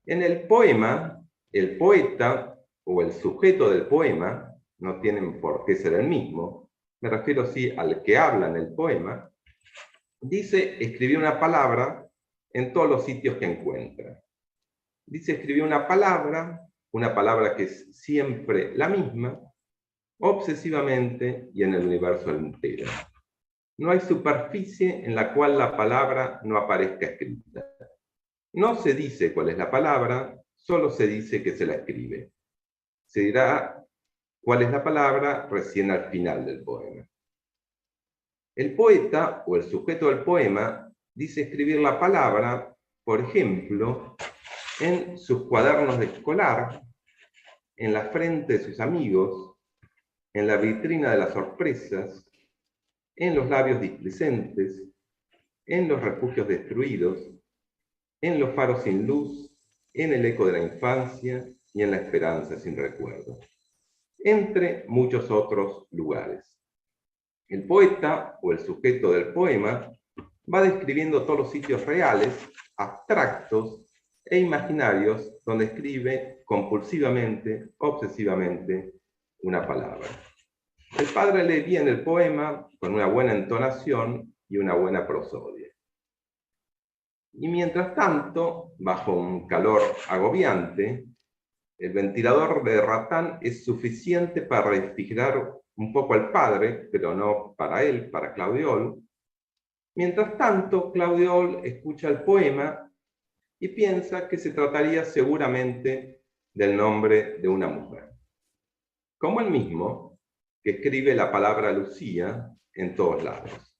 En el poema, el poeta o el sujeto del poema, no tienen por qué ser el mismo, me refiero sí al que habla en el poema, dice escribir una palabra en todos los sitios que encuentra. Dice escribir una palabra que es siempre la misma, obsesivamente y en el universo entero. No hay superficie en la cual la palabra no aparezca escrita. No se dice cuál es la palabra, solo se dice que se la escribe. Se dirá cuál es la palabra recién al final del poema. El poeta o el sujeto del poema dice escribir la palabra, por ejemplo, en sus cuadernos de escolar, en la frente de sus amigos, en la vitrina de las sorpresas, en los labios displicentes, en los refugios destruidos, en los faros sin luz, en el eco de la infancia y en la esperanza sin recuerdo, entre muchos otros lugares. El poeta o el sujeto del poema va describiendo todos los sitios reales, abstractos e imaginarios donde escribe compulsivamente, obsesivamente, una palabra. El padre lee bien el poema con una buena entonación y una buena prosodia. Y mientras tanto, bajo un calor agobiante, el ventilador de Ratán es suficiente para refrigerar un poco al padre, pero no para él, para Claudiol. Mientras tanto, Claudiol escucha el poema y piensa que se trataría seguramente del nombre de una mujer. Como él mismo, que escribe la palabra Lucía en todos lados.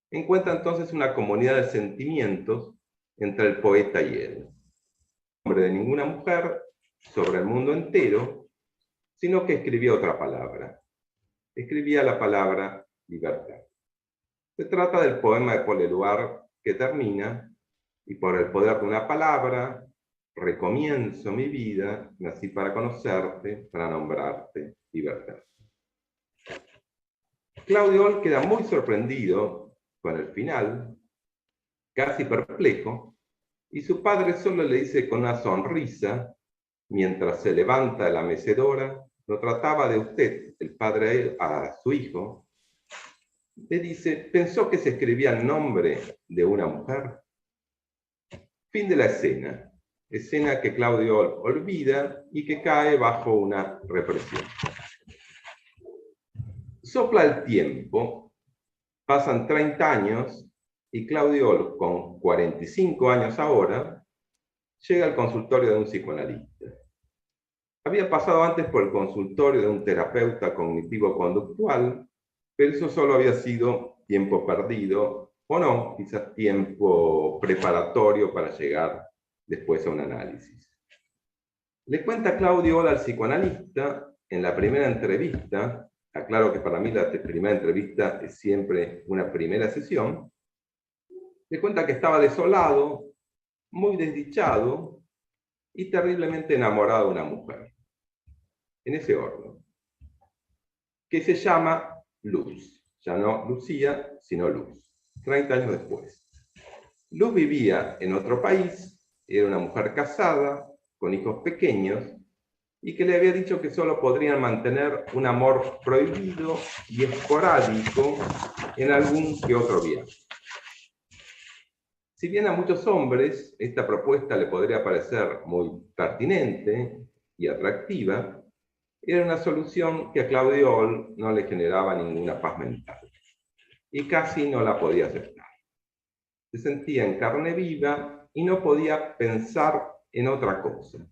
Encuentra entonces una comunidad de sentimientos entre el poeta y él. No es nombre de ninguna mujer sobre el mundo entero, sino que escribía otra palabra. Escribía la palabra libertad. Se trata del poema de Paul Éluard que termina, y por el poder de una palabra, recomienzo mi vida, nací para conocerte, para nombrarte libertad. Claudiol queda muy sorprendido con el final, casi perplejo, y su padre solo le dice con una sonrisa, mientras se levanta de la mecedora, lo trataba de usted, el padre a su hijo, le dice, ¿pensó que se escribía el nombre de una mujer? Fin de la escena. Escena que Claudiol olvida y que cae bajo una represión. Sopla el tiempo, pasan 30 años y Claudiol, con 45 años ahora, llega al consultorio de un psicoanalista. Había pasado antes por el consultorio de un terapeuta cognitivo-conductual, pero eso solo había sido tiempo perdido, o no, quizás tiempo preparatorio para llegar después a un análisis. Le cuenta Claudiol al psicoanalista, en la primera entrevista, aclaro que para mí la primera entrevista es siempre una primera sesión, le cuenta que estaba desolado, muy desdichado y terriblemente enamorado de una mujer. En ese orden. Que se llama Luz. Ya no Lucía, sino Luz. 30 años después. Luz vivía en otro país, era una mujer casada, con hijos pequeños, y que le había dicho que solo podrían mantener un amor prohibido y esporádico en algún que otro viaje. Si bien a muchos hombres esta propuesta le podría parecer muy pertinente y atractiva, era una solución que a Claudiol no le generaba ninguna paz mental, y casi no la podía aceptar. Se sentía en carne viva y no podía pensar en otra cosa,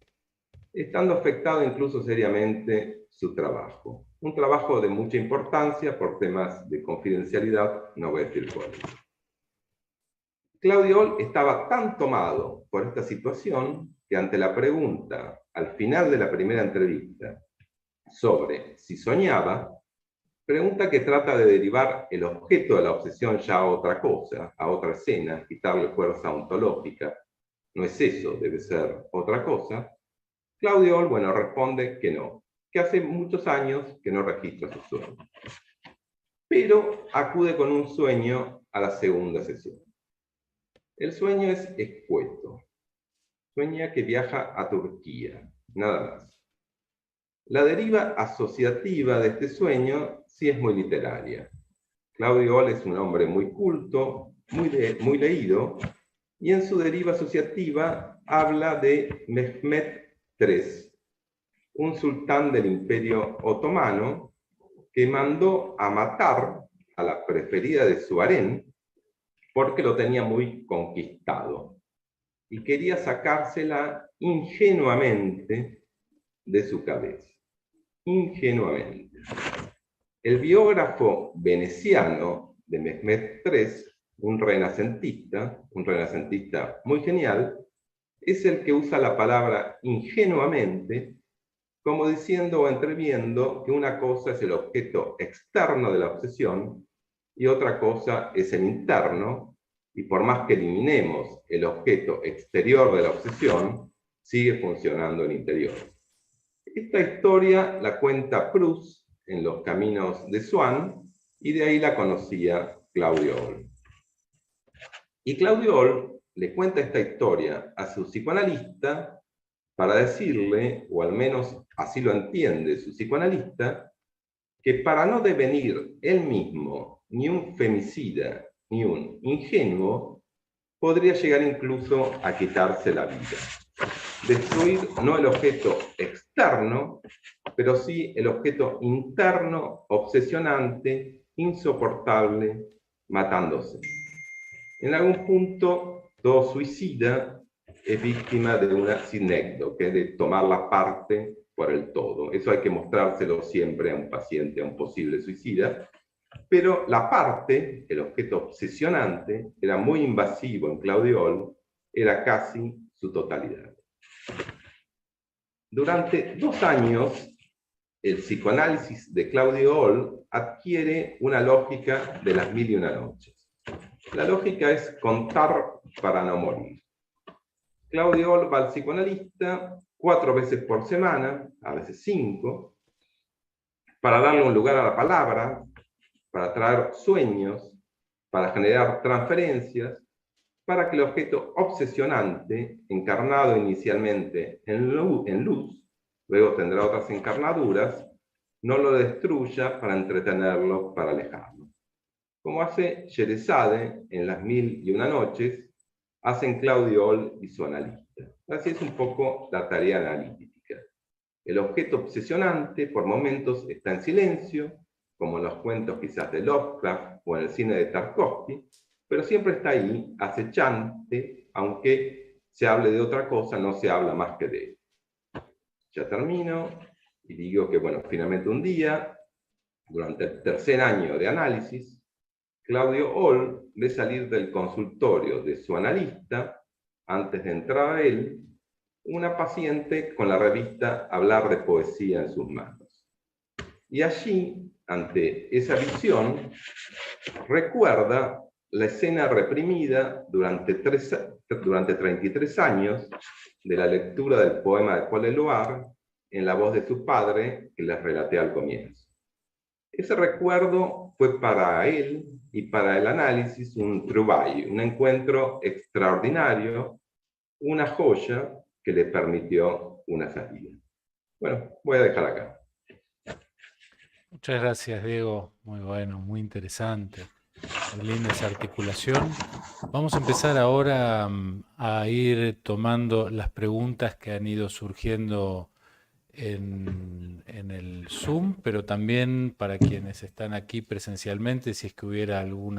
estando afectado incluso seriamente su trabajo. Un trabajo de mucha importancia por temas de confidencialidad, no voy a decir cuál. Claudiol estaba tan tomado por esta situación que ante la pregunta, al final de la primera entrevista, sobre si soñaba, pregunta que trata de derivar el objeto de la obsesión ya a otra cosa, a otra escena, quitarle fuerza ontológica. No es eso, debe ser otra cosa. Claudiol, bueno, responde que no, que hace muchos años que no registra su sueño. Pero acude con un sueño a la segunda sesión. El sueño es escueto. Sueña que viaja a Turquía, nada más. La deriva asociativa de este sueño sí es muy literaria. Claudiol es un hombre muy culto, muy leído, y en su deriva asociativa habla de Mehmet III, un sultán del Imperio Otomano que mandó a matar a la preferida de su harén porque lo tenía muy conquistado. y quería sacársela ingenuamente de su cabeza. Ingenuamente. El biógrafo veneciano de Mehmet III, un renacentista muy genial, es el que usa la palabra ingenuamente como diciendo o entreviendo que una cosa es el objeto externo de la obsesión y otra cosa es el interno, y por más que eliminemos el objeto exterior de la obsesión, sigue funcionando el interior. Esta historia la cuenta Proust en Los Caminos de Swann, y de ahí la conocía Claudio Ohl. Y Claudio Ohl le cuenta esta historia a su psicoanalista para decirle, o al menos así lo entiende su psicoanalista, que para no devenir él mismo ni un femicida ni un ingenuo, podría llegar incluso a quitarse la vida. Destruir no el objeto externo, pero sí el objeto interno, obsesionante, insoportable, matándose. En algún punto, todo suicida es víctima de una sinécdoque, de tomar la parte por el todo. Eso hay que mostrárselo siempre a un paciente, a un posible suicida. Pero la parte, el objeto obsesionante, era muy invasivo en Claudio Ohl, era casi su totalidad. Durante 2 años, el psicoanálisis de Claudio Ohl adquiere una lógica de las 1001 noches. La lógica es contar para no morir. Claudio Ohl va al psicoanalista 4 veces por semana, a veces 5, para darle un lugar a la palabra, para traer sueños, para generar transferencias, para que el objeto obsesionante, encarnado inicialmente en luz, luego tendrá otras encarnaduras, no lo destruya para entretenerlo, para alejarlo. Como hace Sherezade en Las 1001 noches, hacen Claudio Ohl y su analista. Así es un poco la tarea analítica. El objeto obsesionante por momentos está en silencio, como en los cuentos quizás de Lovecraft o en el cine de Tarkovsky, pero siempre está ahí, acechante, aunque se hable de otra cosa, no se habla más que de él. Ya termino y digo que, bueno, finalmente un día, durante el 3er año de análisis, Claudio Ohl ve salir del consultorio de su analista, antes de entrar a él, una paciente con la revista Hablar de Poesía en sus manos. Y allí, ante esa visión, recuerda la escena reprimida durante 33 años de la lectura del poema de Paul Eluard en la voz de su padre, que les relaté al comienzo. Ese recuerdo fue para él y para el análisis un trouvaille, un encuentro extraordinario, una joya que le permitió una salida. Bueno, voy a dejar acá. Muchas gracias, Diego. Muy bueno, muy interesante. Muy linda esa articulación. Vamos a empezar ahora a ir tomando las preguntas que han ido surgiendo en el Zoom, pero también para quienes están aquí presencialmente, si es que hubiera algún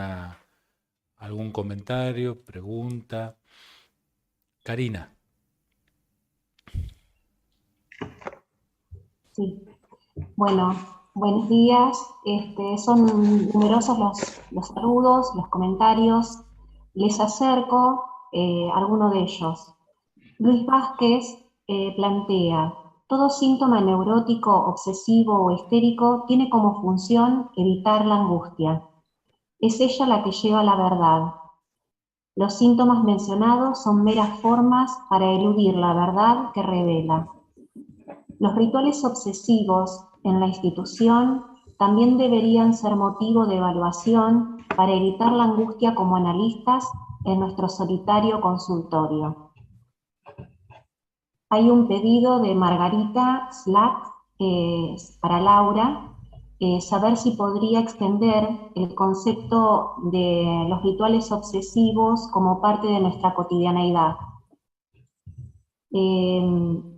comentario, pregunta. Karina. Sí, bueno, buenos días. Son numerosos los saludos, los comentarios. Les acerco alguno de ellos. Luis Vázquez plantea: todo síntoma neurótico, obsesivo o histérico tiene como función evitar la angustia. Es ella la que lleva la verdad. Los síntomas mencionados son meras formas para eludir la verdad que revela. Los rituales obsesivos en la institución también deberían ser motivo de evaluación para evitar la angustia como analistas en nuestro solitario consultorio. Hay un pedido de Margarita Slack para Laura, saber si podría extender el concepto de los rituales obsesivos como parte de nuestra cotidianeidad.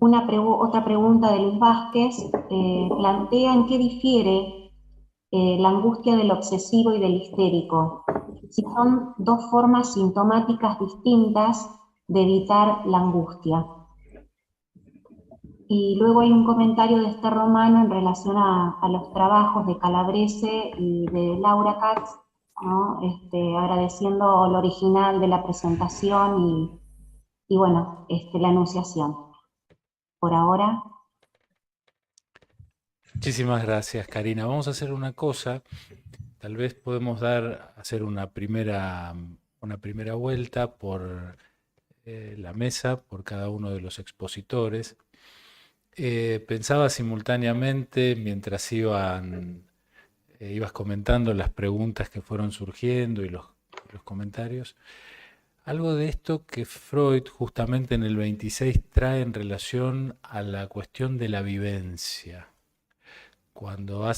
Otra pregunta de Luis Vázquez plantea en qué difiere la angustia del obsesivo y del histérico. Si son 2 formas sintomáticas distintas de evitar la angustia. Y luego hay un comentario de Esther Romano en relación a los trabajos de Calabrese y de Laura Katz, ¿no? Agradeciendo lo original de la presentación y bueno, la enunciación. Por ahora. Muchísimas gracias, Karina. Vamos a hacer una cosa. Tal vez podemos hacer una primera vuelta por la mesa, por cada uno de los expositores. Pensaba simultáneamente, mientras ibas comentando las preguntas que fueron surgiendo y los comentarios, algo de esto que Freud justamente en el 26 trae en relación a la cuestión de la vivencia. Cuando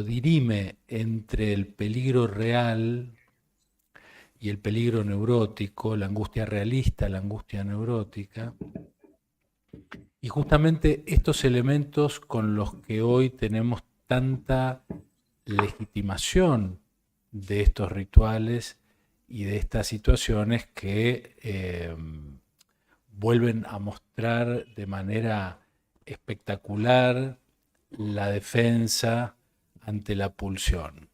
dirime entre el peligro real y el peligro neurótico, la angustia realista, la angustia neurótica, y justamente estos elementos con los que hoy tenemos tanta legitimación de estos rituales y de estas situaciones que vuelven a mostrar de manera espectacular la defensa ante la pulsión.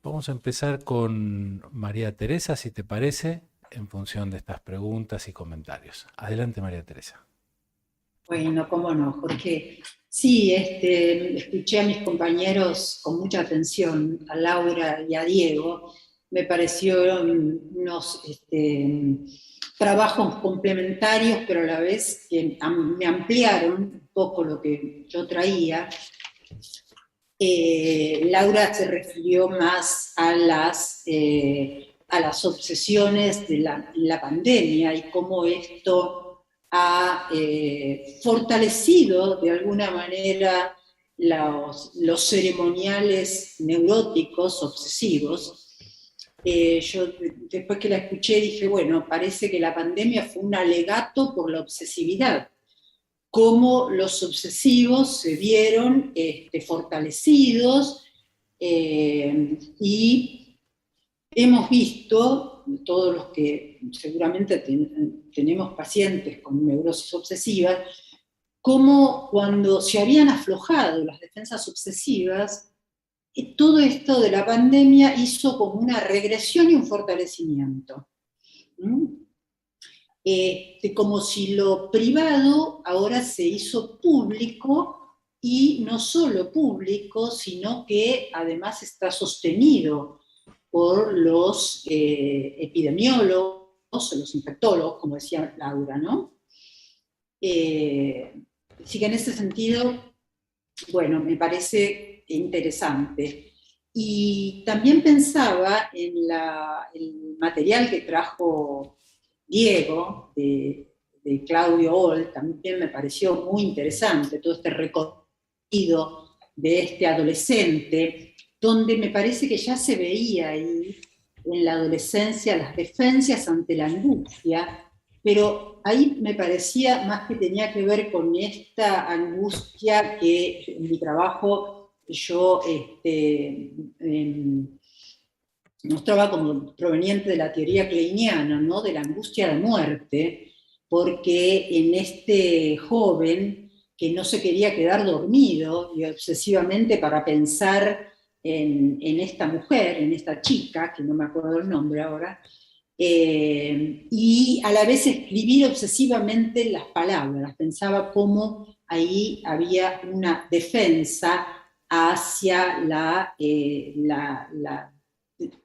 Vamos a empezar con María Teresa, si te parece, en función de estas preguntas y comentarios. Adelante, María Teresa. Bueno, cómo no, Jorge. Sí, escuché a mis compañeros con mucha atención, a Laura y a Diego. Me parecieron unos trabajos complementarios, pero a la vez que me ampliaron un poco lo que yo traía. Laura se refirió más a las obsesiones de la pandemia y cómo esto ha fortalecido de alguna manera los ceremoniales neuróticos obsesivos. Yo después que la escuché dije, bueno, parece que la pandemia fue un alegato por la obsesividad, cómo los obsesivos se vieron fortalecidos y hemos visto, todos los que seguramente tenemos pacientes con neurosis obsesiva, cómo cuando se habían aflojado las defensas obsesivas, todo esto de la pandemia hizo como una regresión y un fortalecimiento. Como si lo privado ahora se hizo público, y no solo público, sino que además está sostenido por los epidemiólogos, los infectólogos, como decía Laura, ¿no? Así que en ese sentido, bueno, me parece interesante. Y también pensaba en el material que trajo Diego, de Claudio Ohl, también me pareció muy interesante, todo este recorrido de este adolescente, donde me parece que ya se veía ahí en la adolescencia las defensas ante la angustia, pero ahí me parecía más que tenía que ver con esta angustia que en mi trabajo yo mostraba como proveniente de la teoría kleiniana, ¿no? De la angustia de muerte, porque en este joven que no se quería quedar dormido y obsesivamente para pensar en esta mujer, en esta chica, que no me acuerdo el nombre ahora, y a la vez escribir obsesivamente las palabras. Pensaba cómo ahí había una defensa hacia la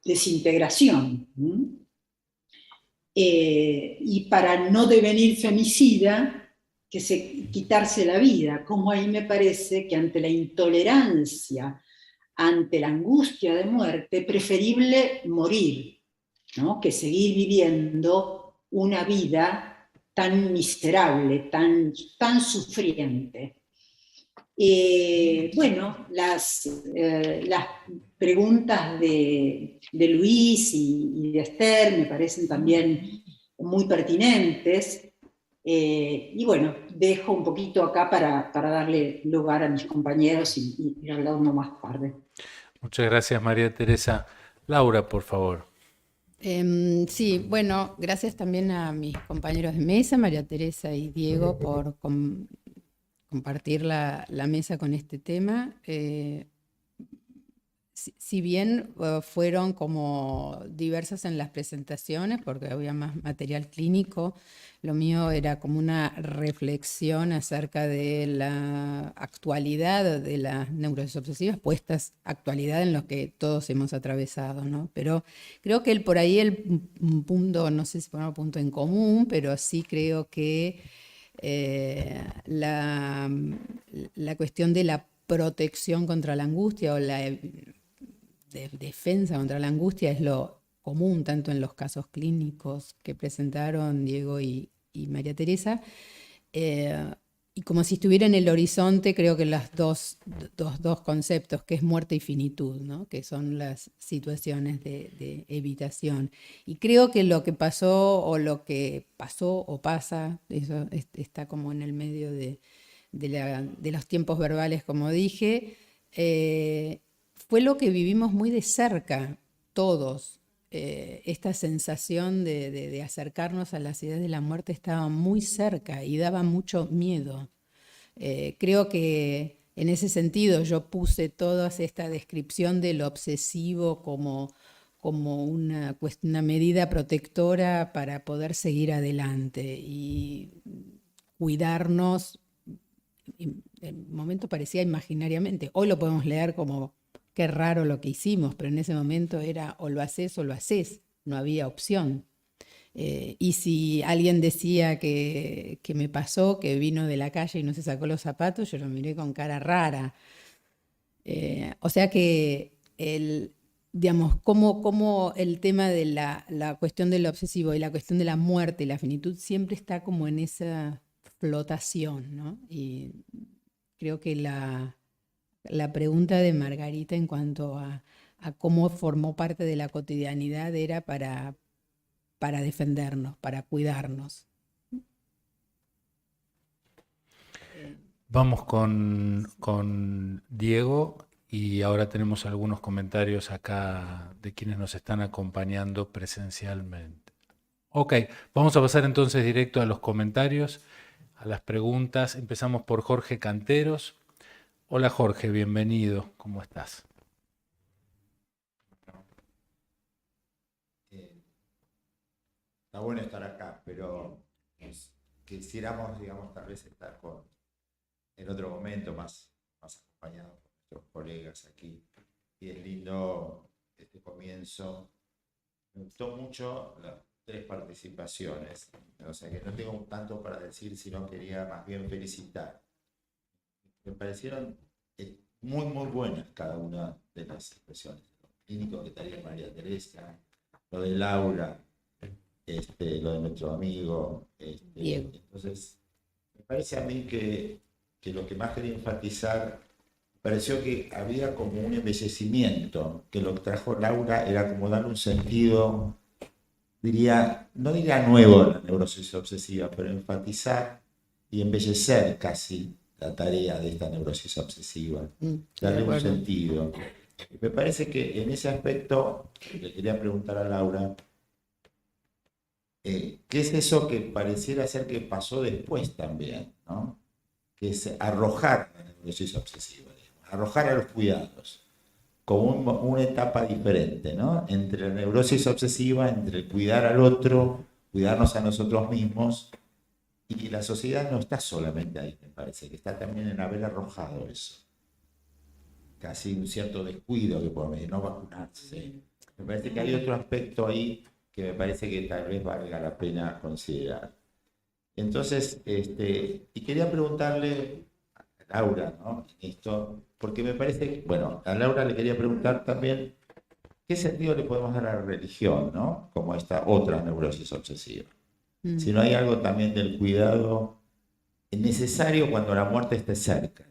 desintegración. Y para no devenir femicida, quitarse la vida, como ahí me parece que ante la intolerancia, ante la angustia de muerte, preferible morir, ¿no? Que seguir viviendo una vida tan miserable, tan sufriente. Bueno, las preguntas de Luis y de Esther me parecen también muy pertinentes. Y bueno, dejo un poquito acá para darle lugar a mis compañeros y hablar uno más tarde. Muchas gracias, María Teresa. Laura, por favor. Sí, bueno, gracias también a mis compañeros de mesa, María Teresa y Diego, por compartir la mesa con este tema. Si bien fueron como diversas en las presentaciones, porque había más material clínico, lo mío era como una reflexión acerca de la actualidad de las neurosis obsesivas, puestas actualidad en lo que todos hemos atravesado, ¿no? Pero creo que por ahí el punto, no sé si ponemos punto en común, pero sí creo que la cuestión de la protección contra la angustia o la defensa contra la angustia es lo común tanto en los casos clínicos que presentaron Diego y María Teresa, y como si estuviera en el horizonte, creo que los dos conceptos, que es muerte y finitud, ¿no? Que son las situaciones de evitación. Y creo que lo que pasó o lo que pasó o pasa, eso está como en el medio de los tiempos verbales, como dije, fue lo que vivimos muy de cerca todos. Esta sensación de acercarnos a las ideas de la muerte estaba muy cerca y daba mucho miedo. Creo que en ese sentido yo puse toda esta descripción del obsesivo como una medida protectora para poder seguir adelante y cuidarnos. En el momento parecía imaginariamente, hoy lo podemos leer como qué raro lo que hicimos, pero en ese momento era o lo haces, no había opción. Y si alguien decía que me pasó, que vino de la calle y no se sacó los zapatos, yo lo miré con cara rara. O sea que digamos, como el tema de la cuestión del obsesivo y la cuestión de la muerte y la finitud siempre está como en esa flotación, ¿no? Y creo que la pregunta de Margarita en cuanto a cómo formó parte de la cotidianidad era para defendernos, para cuidarnos. Vamos con Diego y ahora tenemos algunos comentarios acá de quienes nos están acompañando presencialmente. Ok, vamos a pasar entonces directo a los comentarios, a las preguntas. Empezamos por Jorge Canteros. Hola Jorge, bienvenido. ¿Cómo estás? Está bueno estar acá, pero quisiéramos, digamos, tal vez estar en otro momento más acompañados por nuestros colegas aquí. Y es lindo este comienzo. Me gustó mucho las 3 participaciones. O sea que no tengo tanto para decir, sino quería más bien felicitar. Me parecieron muy, muy buenas cada una de las expresiones. Lo clínico que traía María Teresa, lo de Laura, lo de nuestro amigo. Diego. Entonces, me parece a mí que lo que más quería enfatizar, pareció que había como un embellecimiento, que lo que trajo Laura era como darle un sentido, no diría nuevo a la neurosis obsesiva, pero enfatizar y embellecer casi la tarea de esta neurosis obsesiva, darle un sentido. Me parece que en ese aspecto le quería preguntar a Laura, ¿qué es eso que pareciera ser que pasó después también, ¿no? Que es arrojar la neurosis obsesiva, digamos, arrojar a los cuidados, como una etapa diferente, ¿no? Entre la neurosis obsesiva, entre el cuidar al otro, cuidarnos a nosotros mismos, y la sociedad no está solamente ahí, me parece, que está también en haber arrojado eso. Casi un cierto descuido que podemos decir, no vacunarse. Me parece que hay otro aspecto ahí que me parece que tal vez valga la pena considerar. Entonces, y quería preguntarle a Laura, ¿no? Esto, porque me parece que, bueno, a Laura le quería preguntar también qué sentido le podemos dar a la religión, ¿no? Como esta otra neurosis obsesiva. Si no hay algo también del cuidado necesario cuando la muerte esté cerca,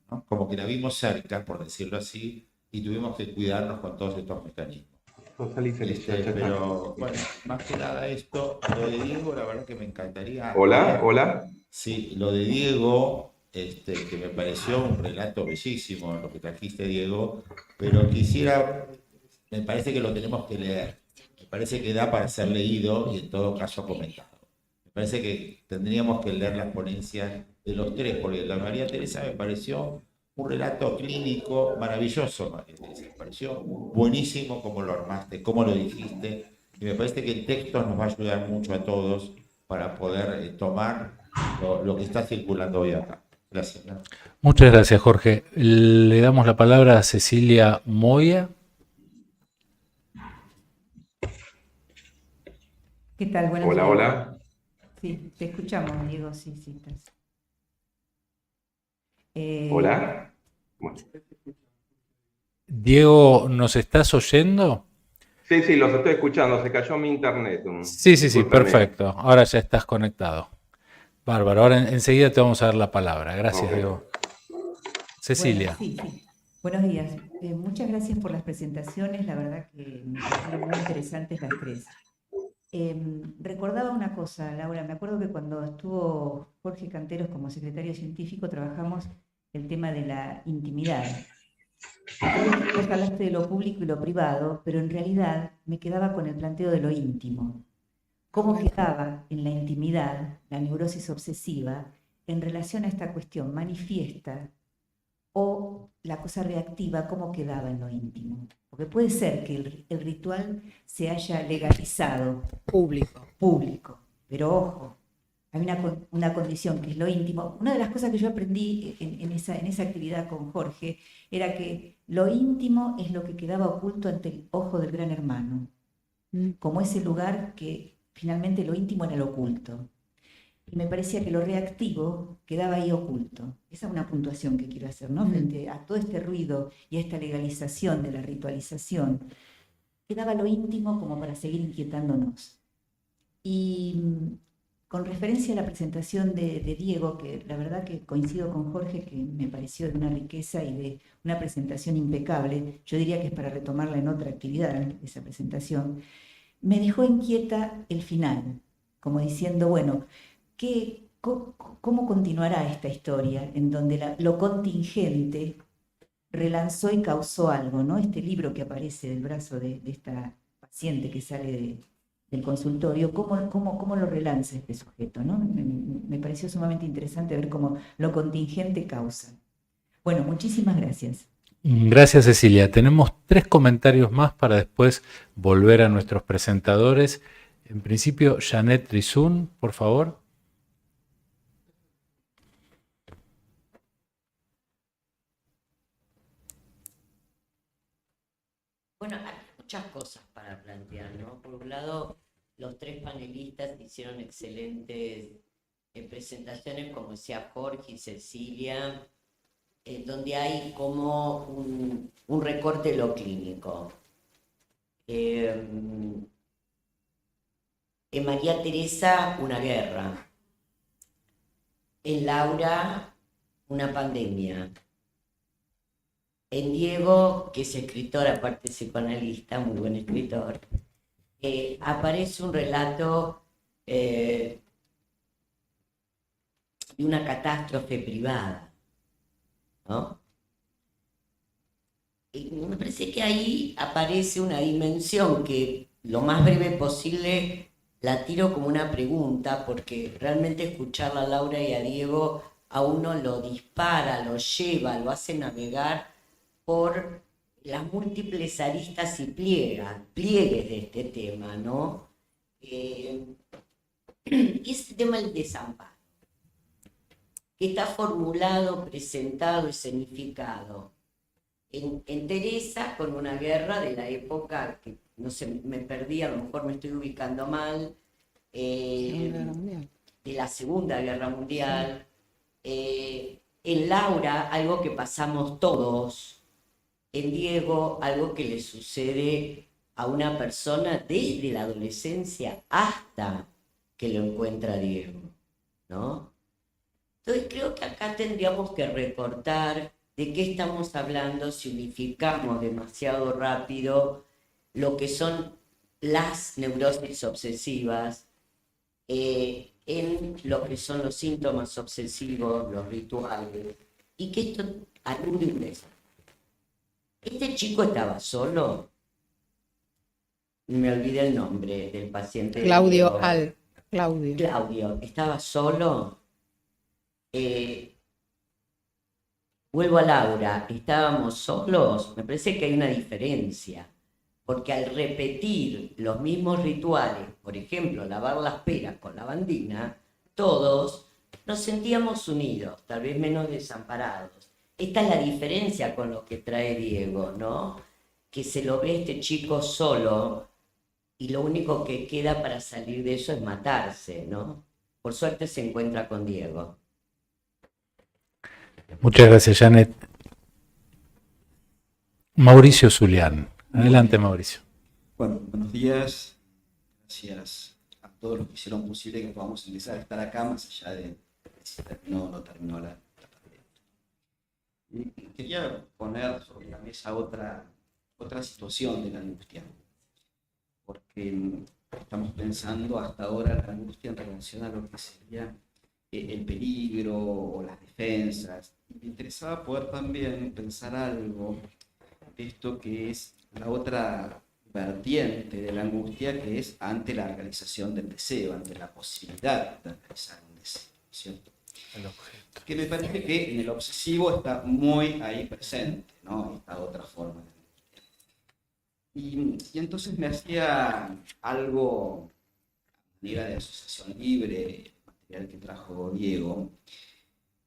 ¿no? Como que la vimos cerca, por decirlo así, y tuvimos que cuidarnos con todos estos mecanismos. Pero bueno, más que nada esto, lo de Diego, la verdad que me encantaría. Hola. Sí, lo de Diego, que me pareció un relato bellísimo, lo que trajiste, Diego, pero me parece que lo tenemos que leer. me parece que da para ser leído y en todo caso comentado. Me parece que tendríamos que leer las ponencias de los tres, porque la María Teresa me pareció un relato clínico maravilloso, María Teresa. Me pareció buenísimo cómo lo armaste, cómo lo dijiste, y me parece que el texto nos va a ayudar mucho a todos para poder tomar lo que está circulando hoy acá. Gracias. ¿No? Muchas gracias, Jorge. Le damos la palabra a Cecilia Moya. ¿Qué tal? Buenos Hola, días. hola. Sí, te escuchamos, Diego, sí, estás. Hola. Bueno. Diego, ¿nos estás oyendo? Sí, los estoy escuchando. Se cayó mi internet. Sí, Discúlpeme. perfecto. Ahora ya estás conectado. Bárbaro, ahora enseguida te vamos a dar la palabra. Gracias, Ok. Diego. Cecilia. Bueno, sí. Buenos días. Muchas gracias por las presentaciones. La verdad que me parecieron muy interesantes las tres. Recordaba una cosa, Laura. Me acuerdo que cuando estuvo Jorge Canteros como secretario científico trabajamos el tema de la intimidad. Vos hablaste de lo público y lo privado, pero en realidad me quedaba con el planteo de lo íntimo. ¿Cómo quedaba en la intimidad la neurosis obsesiva en relación a esta cuestión manifiesta o la cosa reactiva, cómo quedaba en lo íntimo? Porque puede ser que el ritual se haya legalizado público, pero ojo, hay una condición que es lo íntimo. Una de las cosas que yo aprendí en esa actividad con Jorge era que lo íntimo es lo que quedaba oculto ante el ojo del gran hermano, como ese lugar que finalmente lo íntimo era lo oculto. Y me parecía que lo reactivo quedaba ahí oculto. Esa es una puntuación que quiero hacer, ¿no? Frente a todo este ruido y a esta legalización de la ritualización, quedaba lo íntimo como para seguir inquietándonos. Y con referencia a la presentación de Diego, que la verdad que coincido con Jorge, que me pareció de una riqueza y de una presentación impecable, yo diría que es para retomarla en otra actividad, esa presentación, me dejó inquieta el final, como diciendo, bueno, ¿cómo continuará esta historia en donde lo contingente relanzó y causó algo, ¿no? Este libro que aparece del brazo de esta paciente que sale del consultorio, ¿cómo lo relanza este sujeto, ¿no? Me pareció sumamente interesante ver cómo lo contingente causa. Bueno, muchísimas gracias. Gracias, Cecilia. Tenemos 3 comentarios más para después volver a nuestros presentadores. En principio, Janet Rizun, por favor. Bueno, hay muchas cosas para plantear, ¿no? Por un lado, los 3 panelistas hicieron excelentes presentaciones, como decía Jorge y Cecilia, donde hay como un recorte de lo clínico. En María Teresa, una guerra. En Laura, una pandemia. En Diego, que es escritor, aparte psicoanalista, muy buen escritor, aparece un relato de una catástrofe privada, ¿no? Y me parece que ahí aparece una dimensión que lo más breve posible la tiro como una pregunta, porque realmente escucharla a Laura y a Diego a uno lo dispara, lo lleva, lo hace navegar por las múltiples aristas y pliegues de este tema, ¿no? Y este tema del desamparo, que está formulado, presentado, escenificado en Teresa con una guerra de la época que, no sé, me perdí, a lo mejor me estoy ubicando mal, de la Segunda Guerra Mundial. En Laura, algo que pasamos todos. En Diego, algo que le sucede a una persona desde la adolescencia hasta que lo encuentra Diego, ¿no? Entonces creo que acá tendríamos que recortar de qué estamos hablando si unificamos demasiado rápido lo que son las neurosis obsesivas en lo que son los síntomas obsesivos, los rituales, y que esto alude. ¿Este chico estaba solo? Me olvidé el nombre del paciente. Claudio Diego. Al. Claudio. Claudio, ¿estaba solo? Vuelvo a Laura, ¿estábamos solos? Me parece que hay una diferencia, porque al repetir los mismos rituales, por ejemplo, lavar las peras con lavandina, todos nos sentíamos unidos, tal vez menos desamparados. Esta es la diferencia con lo que trae Diego, ¿no? Que se lo ve este chico solo y lo único que queda para salir de eso es matarse, ¿no? Por suerte se encuentra con Diego. Muchas gracias, Janet. Mauricio Zulián. Adelante, Mauricio. Bueno, buenos días. Gracias a todos los que hicieron posible que podamos empezar a estar acá, más allá de si terminó o no terminó la pandemia. Y quería poner sobre la mesa otra situación de la angustia, porque estamos pensando hasta ahora la angustia en relación a lo que sería el peligro o las defensas. Y me interesaba poder también pensar algo de esto que es la otra vertiente de la angustia, que es ante la realización del deseo, ante la posibilidad de realizar un deseo, ¿cierto? El objeto. Que me parece que en el obsesivo está muy ahí presente, ¿no? Esta otra forma de angustia. Y entonces me hacía algo a manera de asociación libre, material que trajo Diego,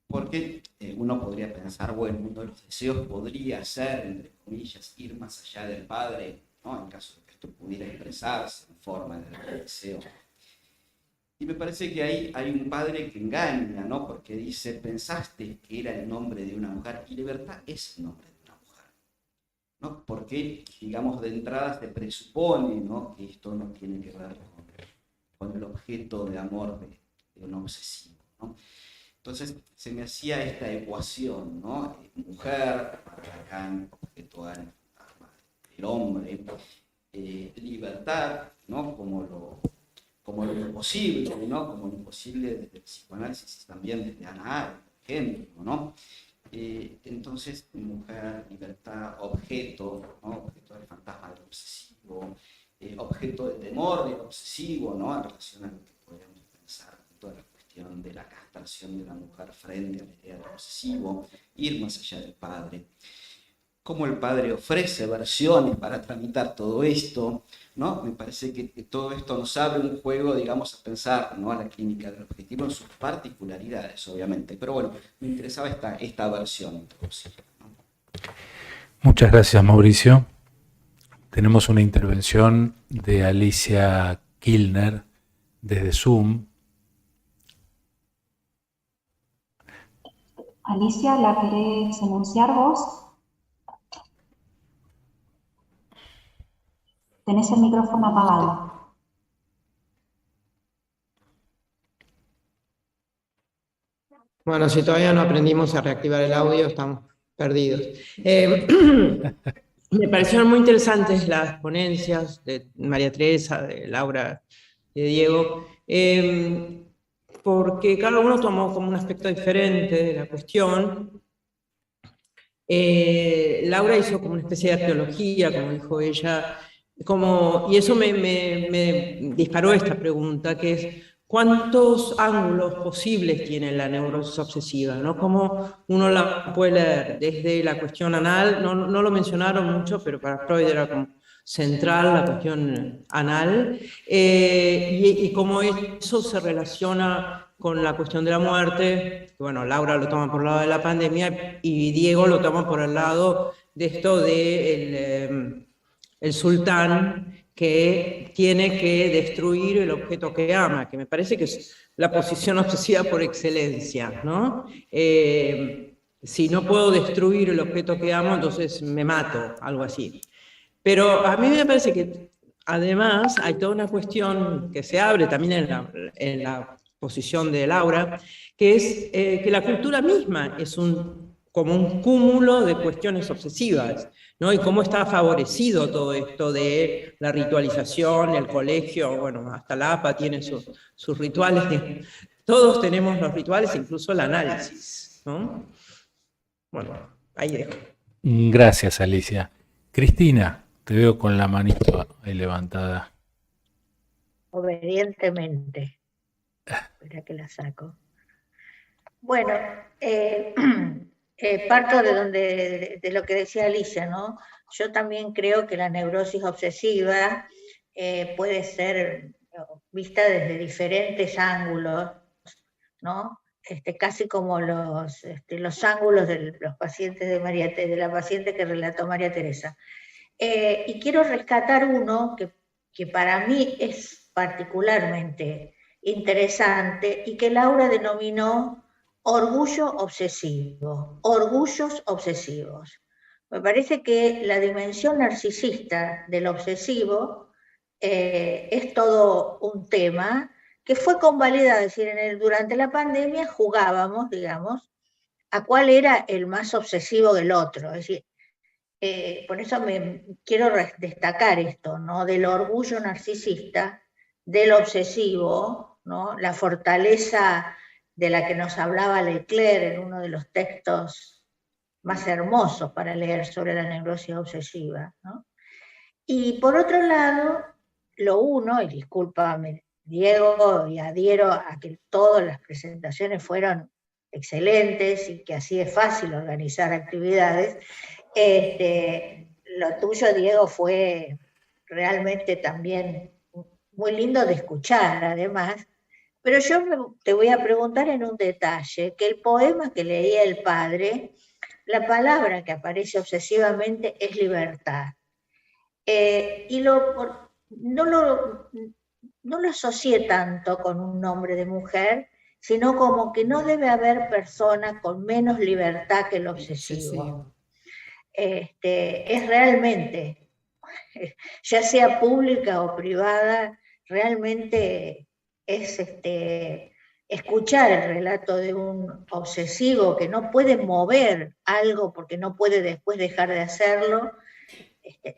porque uno podría pensar, bueno, uno de los deseos podría ser, entre comillas, ir más allá del padre, ¿no? En caso de que esto pudiera expresarse en forma de deseo. Y me parece que ahí hay un padre que engaña, ¿no? Porque dice, pensaste que era el nombre de una mujer, y libertad es el nombre de una mujer, ¿no? Porque, digamos, de entrada se presupone, ¿no? Que esto no tiene que ver con el objeto de amor de un obsesivo, ¿no? Entonces se me hacía esta ecuación, ¿no? Mujer, para Lacan, objeto el hombre, libertad, ¿no? Como lo imposible, ¿no? Como lo imposible desde el psicoanálisis y también desde Hannah Arendt, por ejemplo, ¿no? Entonces, mujer, libertad, objeto, ¿no? Objeto del fantasma del obsesivo, objeto del temor del obsesivo, ¿no? En relación a lo que podríamos pensar toda la cuestión de la castración de la mujer frente a la idea del obsesivo, ir más allá del padre. Cómo el padre ofrece versiones para tramitar todo esto, ¿no? Me parece que todo esto nos abre un juego, digamos, a pensar, ¿no? A la clínica del objetivo en sus particularidades, obviamente. Pero bueno, me interesaba esta versión introducida, ¿no? Muchas gracias, Mauricio. Tenemos una intervención de Alicia Kilner desde Zoom. Alicia, ¿la querés enunciar vos? Tenés el micrófono apagado. Bueno, si todavía no aprendimos a reactivar el audio, estamos perdidos. Me parecieron muy interesantes las ponencias de María Teresa, de Laura, de Diego, porque cada uno tomó como un aspecto diferente de la cuestión. Laura hizo como una especie de arqueología, como dijo ella, y eso me disparó esta pregunta, que es ¿cuántos ángulos posibles tiene la neurosis obsesiva, ¿no? ¿Cómo uno la puede leer desde la cuestión anal? No lo mencionaron mucho, pero para Freud era como central la cuestión anal, y cómo eso se relaciona con la cuestión de la muerte. Bueno, Laura lo toma por el lado de la pandemia y Diego lo toma por el lado de esto de el sultán que tiene que destruir el objeto que ama, que me parece que es la posición obsesiva por excelencia, ¿no? Si no puedo destruir el objeto que amo, entonces me mato, algo así. Pero a mí me parece que además hay toda una cuestión que se abre también en la posición de Laura, que es que la cultura misma es como un cúmulo de cuestiones obsesivas, ¿no? Y cómo está favorecido todo esto de la ritualización, el colegio, bueno, hasta la APA tiene sus rituales, todos tenemos los rituales, incluso el análisis, ¿no? Bueno, ahí dejo. Gracias, Alicia. Cristina, te veo con la manito ahí levantada. Obedientemente. Espera que la saco. Bueno, parto de lo que decía Alicia, ¿no? Yo también creo que la neurosis obsesiva puede ser vista desde diferentes ángulos, ¿no? Casi como los ángulos de los pacientes de la paciente que relató María Teresa. Y quiero rescatar uno que para mí es particularmente interesante y que Laura denominó orgullo obsesivo, orgullos obsesivos. Me parece que la dimensión narcisista del obsesivo es todo un tema que fue convalidado, es decir, durante la pandemia jugábamos, digamos, a cuál era el más obsesivo del otro, es decir, por eso quiero destacar esto, ¿no? Del orgullo narcisista, del obsesivo, ¿no? La fortaleza de la que nos hablaba Leclerc en uno de los textos más hermosos para leer sobre la neurosis obsesiva, ¿no? Y por otro lado, lo uno, y discúlpame Diego, y adhiero a que todas las presentaciones fueron excelentes y que así es fácil organizar actividades. Lo tuyo, Diego, fue realmente también muy lindo de escuchar, además. Pero yo te voy a preguntar en un detalle, que el poema que leía el padre, la palabra que aparece obsesivamente es libertad. Y no lo asocié tanto con un nombre de mujer, sino como que no debe haber persona con menos libertad que el obsesivo. Es realmente, ya sea pública o privada, realmente es escuchar el relato de un obsesivo que no puede mover algo porque no puede después dejar de hacerlo,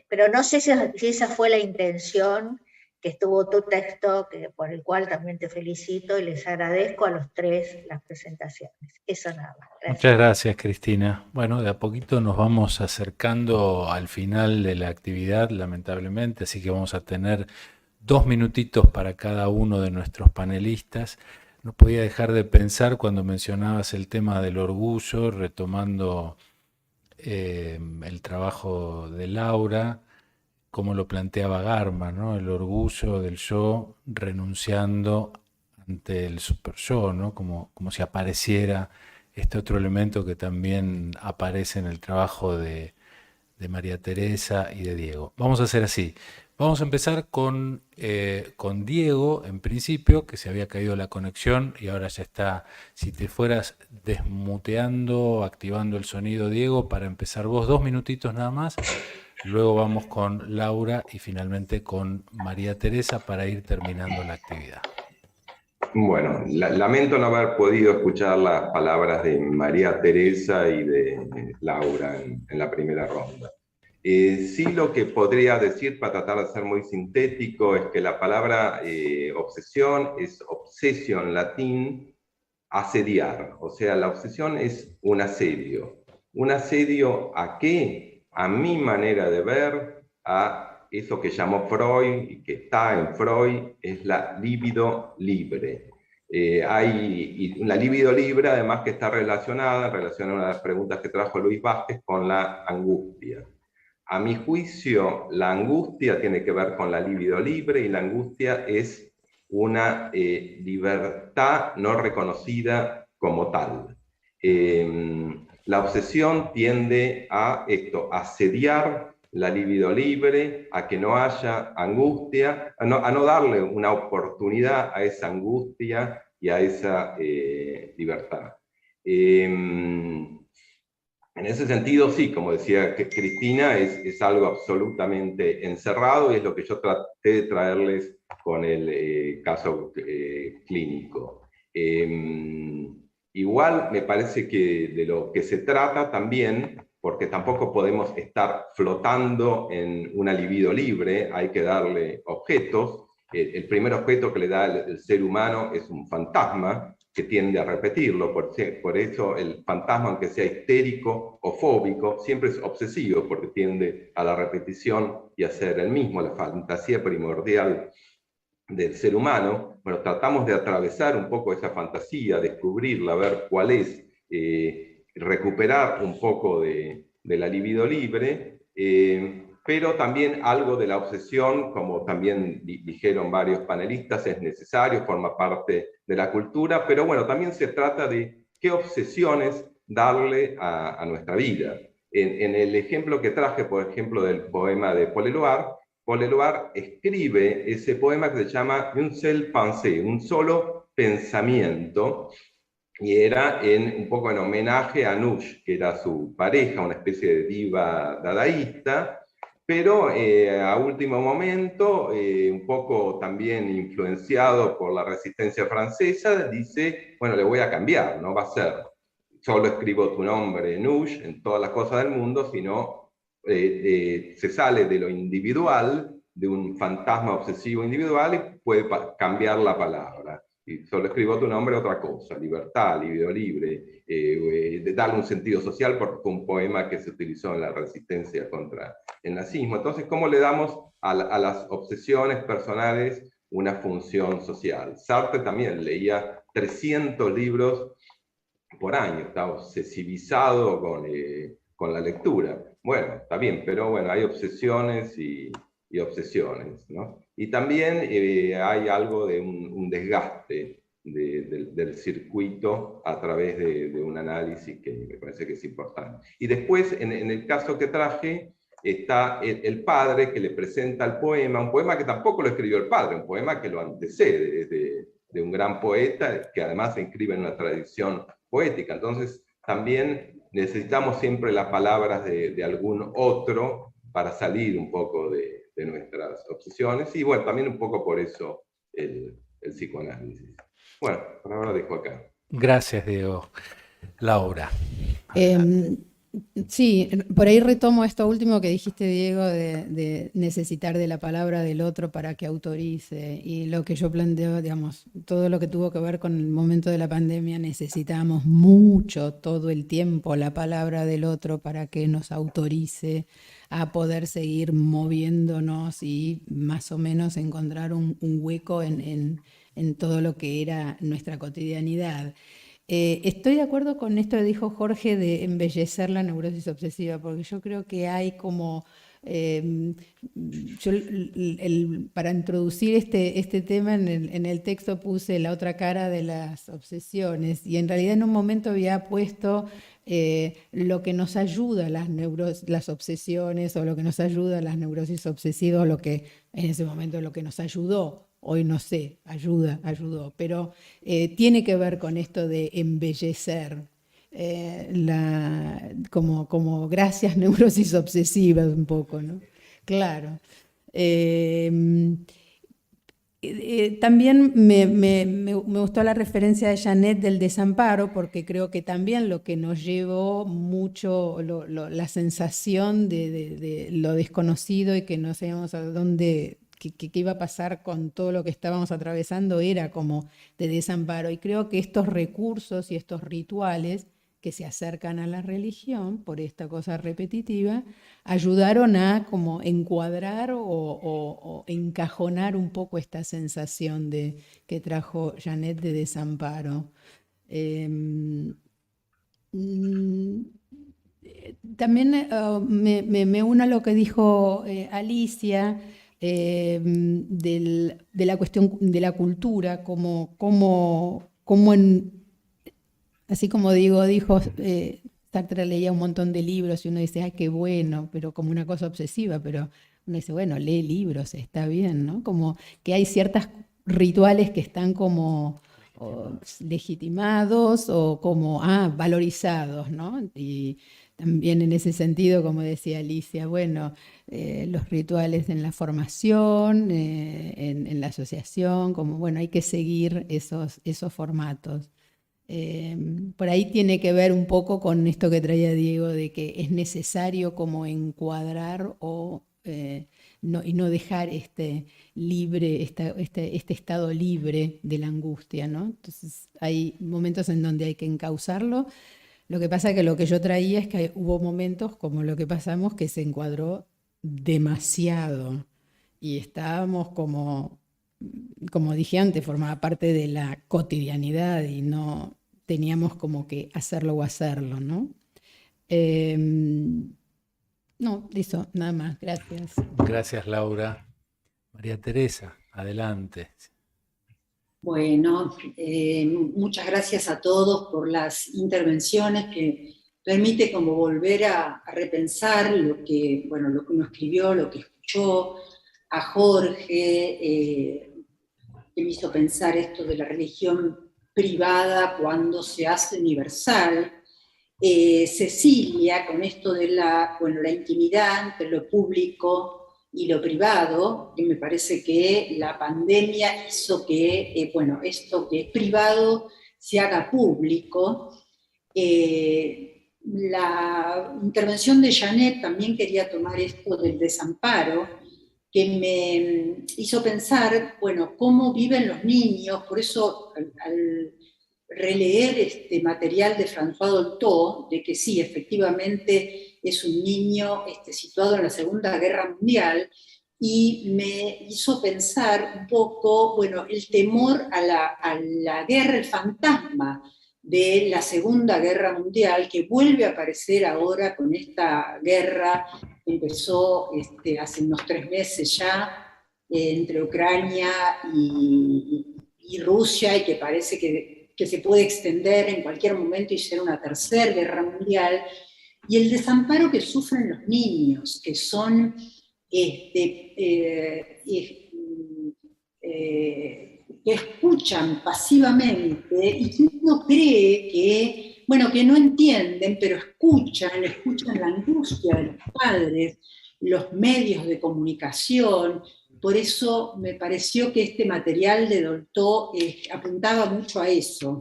pero no sé si esa fue la intención que estuvo tu texto, por el cual también te felicito y les agradezco a los tres las presentaciones. Eso nada más. Gracias. Muchas gracias, Cristina. Bueno, de a poquito nos vamos acercando al final de la actividad, lamentablemente, así que vamos a tener 2 minutitos para cada uno de nuestros panelistas. No podía dejar de pensar cuando mencionabas el tema del orgullo, retomando el trabajo de Laura, como lo planteaba Garma, ¿no? El orgullo del yo renunciando ante el super yo, ¿no? Como si apareciera este otro elemento que también aparece en el trabajo de María Teresa y de Diego. Vamos a hacer así. Vamos a empezar con Diego, en principio, que se había caído la conexión y ahora ya está. Si te fueras desmuteando, activando el sonido, Diego, para empezar vos, 2 minutitos nada más. Luego vamos con Laura y finalmente con María Teresa para ir terminando la actividad. Bueno, lamento no haber podido escuchar las palabras de María Teresa y de Laura en la primera ronda. Sí, lo que podría decir, para tratar de ser muy sintético, es que la palabra obsesión es obsesio en latín, asediar. O sea, la obsesión es un asedio. ¿Un asedio a qué? A mi manera de ver, a eso que llamó Freud y que está en Freud, es la libido libre. Hay una libido libre, además, que está relacionada a una de las preguntas que trajo Luis Vázquez, con la angustia. A mi juicio, la angustia tiene que ver con la libido libre, y la angustia es una libertad no reconocida como tal. La obsesión tiende a asediar la libido libre, a que no haya angustia, a no darle una oportunidad a esa angustia y a esa libertad. En ese sentido, sí, como decía Cristina, es algo absolutamente encerrado, y es lo que yo traté de traerles con el caso clínico. Igual me parece que de lo que se trata también, porque tampoco podemos estar flotando en una libido libre, hay que darle objetos. El primer objeto que le da el ser humano es un fantasma, que tiende a repetirlo, por eso el fantasma, aunque sea histérico o fóbico, siempre es obsesivo, porque tiende a la repetición y a ser el mismo, la fantasía primordial del ser humano. Bueno, tratamos de atravesar un poco esa fantasía, descubrirla, ver cuál es, recuperar un poco de la libido libre, pero también algo de la obsesión, como también dijeron varios panelistas, es necesario, forma parte de la cultura, pero bueno, también se trata de qué obsesiones darle a nuestra vida. En el ejemplo que traje, por ejemplo, del poema de Paul Eluard escribe ese poema que se llama Un seul pensée, un solo pensamiento, y era un poco en homenaje a Nush, que era su pareja, una especie de diva dadaísta, pero a último momento, un poco también influenciado por la resistencia francesa, dice, bueno, le voy a cambiar, no va a ser solo escribo tu nombre, Nush, en todas las cosas del mundo, sino se sale de lo individual, de un fantasma obsesivo individual, y puede cambiar la palabra. Y solo escribo tu nombre, otra cosa, libertad, libido libre, darle un sentido social, porque fue un poema que se utilizó en la resistencia contra el nazismo. Entonces, ¿cómo le damos a las obsesiones personales una función social? Sartre también leía 300 libros por año, está obsesivizado con la lectura. Bueno, está bien, pero bueno, hay obsesiones y obsesiones, ¿no? Y también hay algo de un desgaste del circuito a través de un análisis que me parece que es importante. Y después, en el caso que traje, está el padre que le presenta el poema, un poema que tampoco lo escribió el padre, un poema que lo antecede, de un gran poeta que además se inscribe en una tradición poética. Entonces, también necesitamos siempre las palabras de algún otro para salir un poco de nuestras obsesiones, y bueno, también un poco por eso el psicoanálisis. Bueno, por ahora dejo acá. Gracias, Diego. Laura. Sí, por ahí retomo esto último que dijiste, Diego, de necesitar de la palabra del otro para que autorice. Y lo que yo planteo, digamos, todo lo que tuvo que ver con el momento de la pandemia, necesitamos mucho, todo el tiempo, la palabra del otro para que nos autorice a poder seguir moviéndonos y más o menos encontrar un hueco en todo lo que era nuestra cotidianidad. Estoy de acuerdo con esto que dijo Jorge de embellecer la neurosis obsesiva, porque yo creo que hay como, para introducir este tema en el texto puse la otra cara de las obsesiones, y en realidad en un momento había puesto lo que nos ayuda a las obsesiones, o lo que nos ayuda a las neurosis obsesivas, o lo que en ese momento lo que nos ayudó. Hoy no sé, ayudó, pero tiene que ver con esto de embellecer, como gracias neurosis obsesivas un poco, ¿no? Claro. También me gustó la referencia de Janet del desamparo, porque creo que también lo que nos llevó mucho, la sensación de lo desconocido y que no sabíamos a dónde... ¿Qué iba a pasar con todo lo que estábamos atravesando? Era como de desamparo. Y creo que estos recursos y estos rituales que se acercan a la religión, por esta cosa repetitiva, ayudaron a como encuadrar o encajonar un poco esta sensación que trajo Janet de desamparo. También me uno a lo que dijo Alicia, de la cuestión de la cultura, así como dijo, Sartre leía un montón de libros y uno dice, ay, qué bueno, pero como una cosa obsesiva, pero uno dice, bueno, lee libros, está bien, ¿no? Como que hay ciertos rituales que están como legitimados o como valorizados, ¿no? Y también en ese sentido, como decía Alicia, bueno, los rituales en la formación, en la asociación, como bueno, hay que seguir esos formatos. Por ahí tiene que ver un poco con esto que traía Diego, de que es necesario como encuadrar o y no dejar este estado libre de la angustia, ¿no? Entonces hay momentos en donde hay que encauzarlo. Lo que pasa es que lo que yo traía es que hubo momentos como lo que pasamos que se encuadró demasiado y estábamos como dije antes, formaba parte de la cotidianidad y no teníamos como que hacerlo o hacerlo, ¿no? No, listo, nada más, gracias. Gracias, Laura. María Teresa, adelante. Bueno, muchas gracias a todos por las intervenciones que permite como volver a repensar lo que uno escribió, lo que escuchó, a Jorge, que me hizo pensar esto de la religión privada cuando se hace universal, Cecilia, con esto de la intimidad entre lo público y lo privado, que me parece que la pandemia hizo que, esto que es privado se haga público. La intervención de Janet también quería tomar esto del desamparo, que me hizo pensar, cómo viven los niños. Por eso al releer este material de François Dolto, de que sí, efectivamente es un niño situado en la Segunda Guerra Mundial, y me hizo pensar un poco, el temor a la guerra, el fantasma de la Segunda Guerra Mundial, que vuelve a aparecer ahora con esta guerra que empezó hace unos 3 meses ya, entre Ucrania y Rusia, y que parece que se puede extender en cualquier momento y ser una tercera guerra mundial, y el desamparo que sufren los niños, que son que escuchan pasivamente y que uno cree que no entienden, pero escuchan la angustia de los padres, los medios de comunicación. Por eso me pareció que este material de Dolto apuntaba mucho a eso.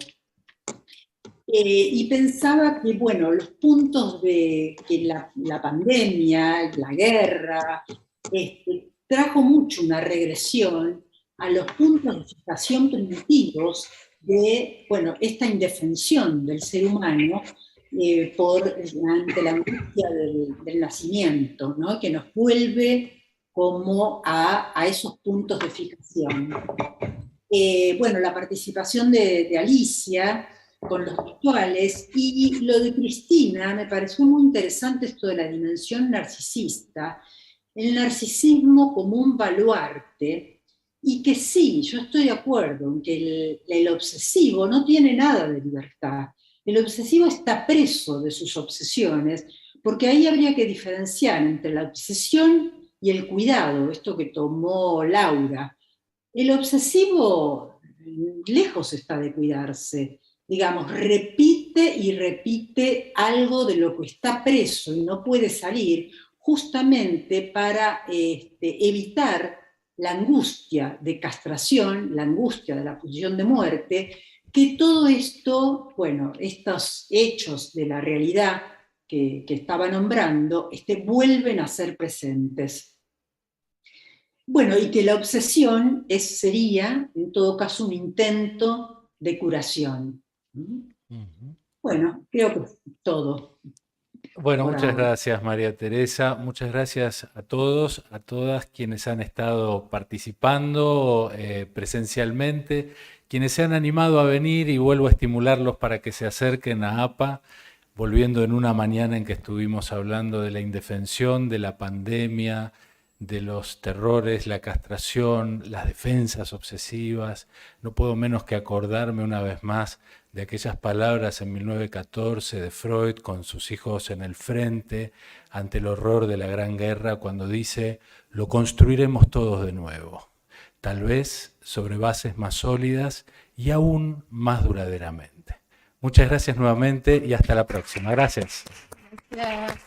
Y pensaba que, los puntos de que la pandemia, la guerra, trajo mucho una regresión a los puntos de fijación primitivos de, esta indefensión del ser humano ante la angustia del nacimiento, ¿no? Que nos vuelve como a esos puntos de fijación. La participación de Alicia con los rituales, y lo de Cristina, me pareció muy interesante esto de la dimensión narcisista, el narcisismo como un baluarte, y que sí, yo estoy de acuerdo en que el obsesivo no tiene nada de libertad. El obsesivo está preso de sus obsesiones, porque ahí habría que diferenciar entre la obsesión y el cuidado, esto que tomó Laura. El obsesivo lejos está de cuidarse, digamos, repite y repite algo de lo que está preso y no puede salir, justamente para evitar la angustia de castración, la angustia de la pulsión de muerte, que todo esto, estos hechos de la realidad que estaba nombrando, vuelven a ser presentes. Y que la obsesión sería, en todo caso, un intento de curación. Creo que es todo. Muchas gracias, María Teresa. Muchas gracias a todos, a todas quienes han estado participando presencialmente, quienes se han animado a venir, y vuelvo a estimularlos para que se acerquen a APA, volviendo en una mañana en que estuvimos hablando de la indefensión, de la pandemia, de los terrores, la castración, las defensas obsesivas. No puedo menos que acordarme una vez más de aquellas palabras en 1914 de Freud con sus hijos en el frente ante el horror de la Gran Guerra, cuando dice: lo construiremos todos de nuevo, tal vez sobre bases más sólidas y aún más duraderamente. Muchas gracias nuevamente y hasta la próxima. Gracias. Gracias.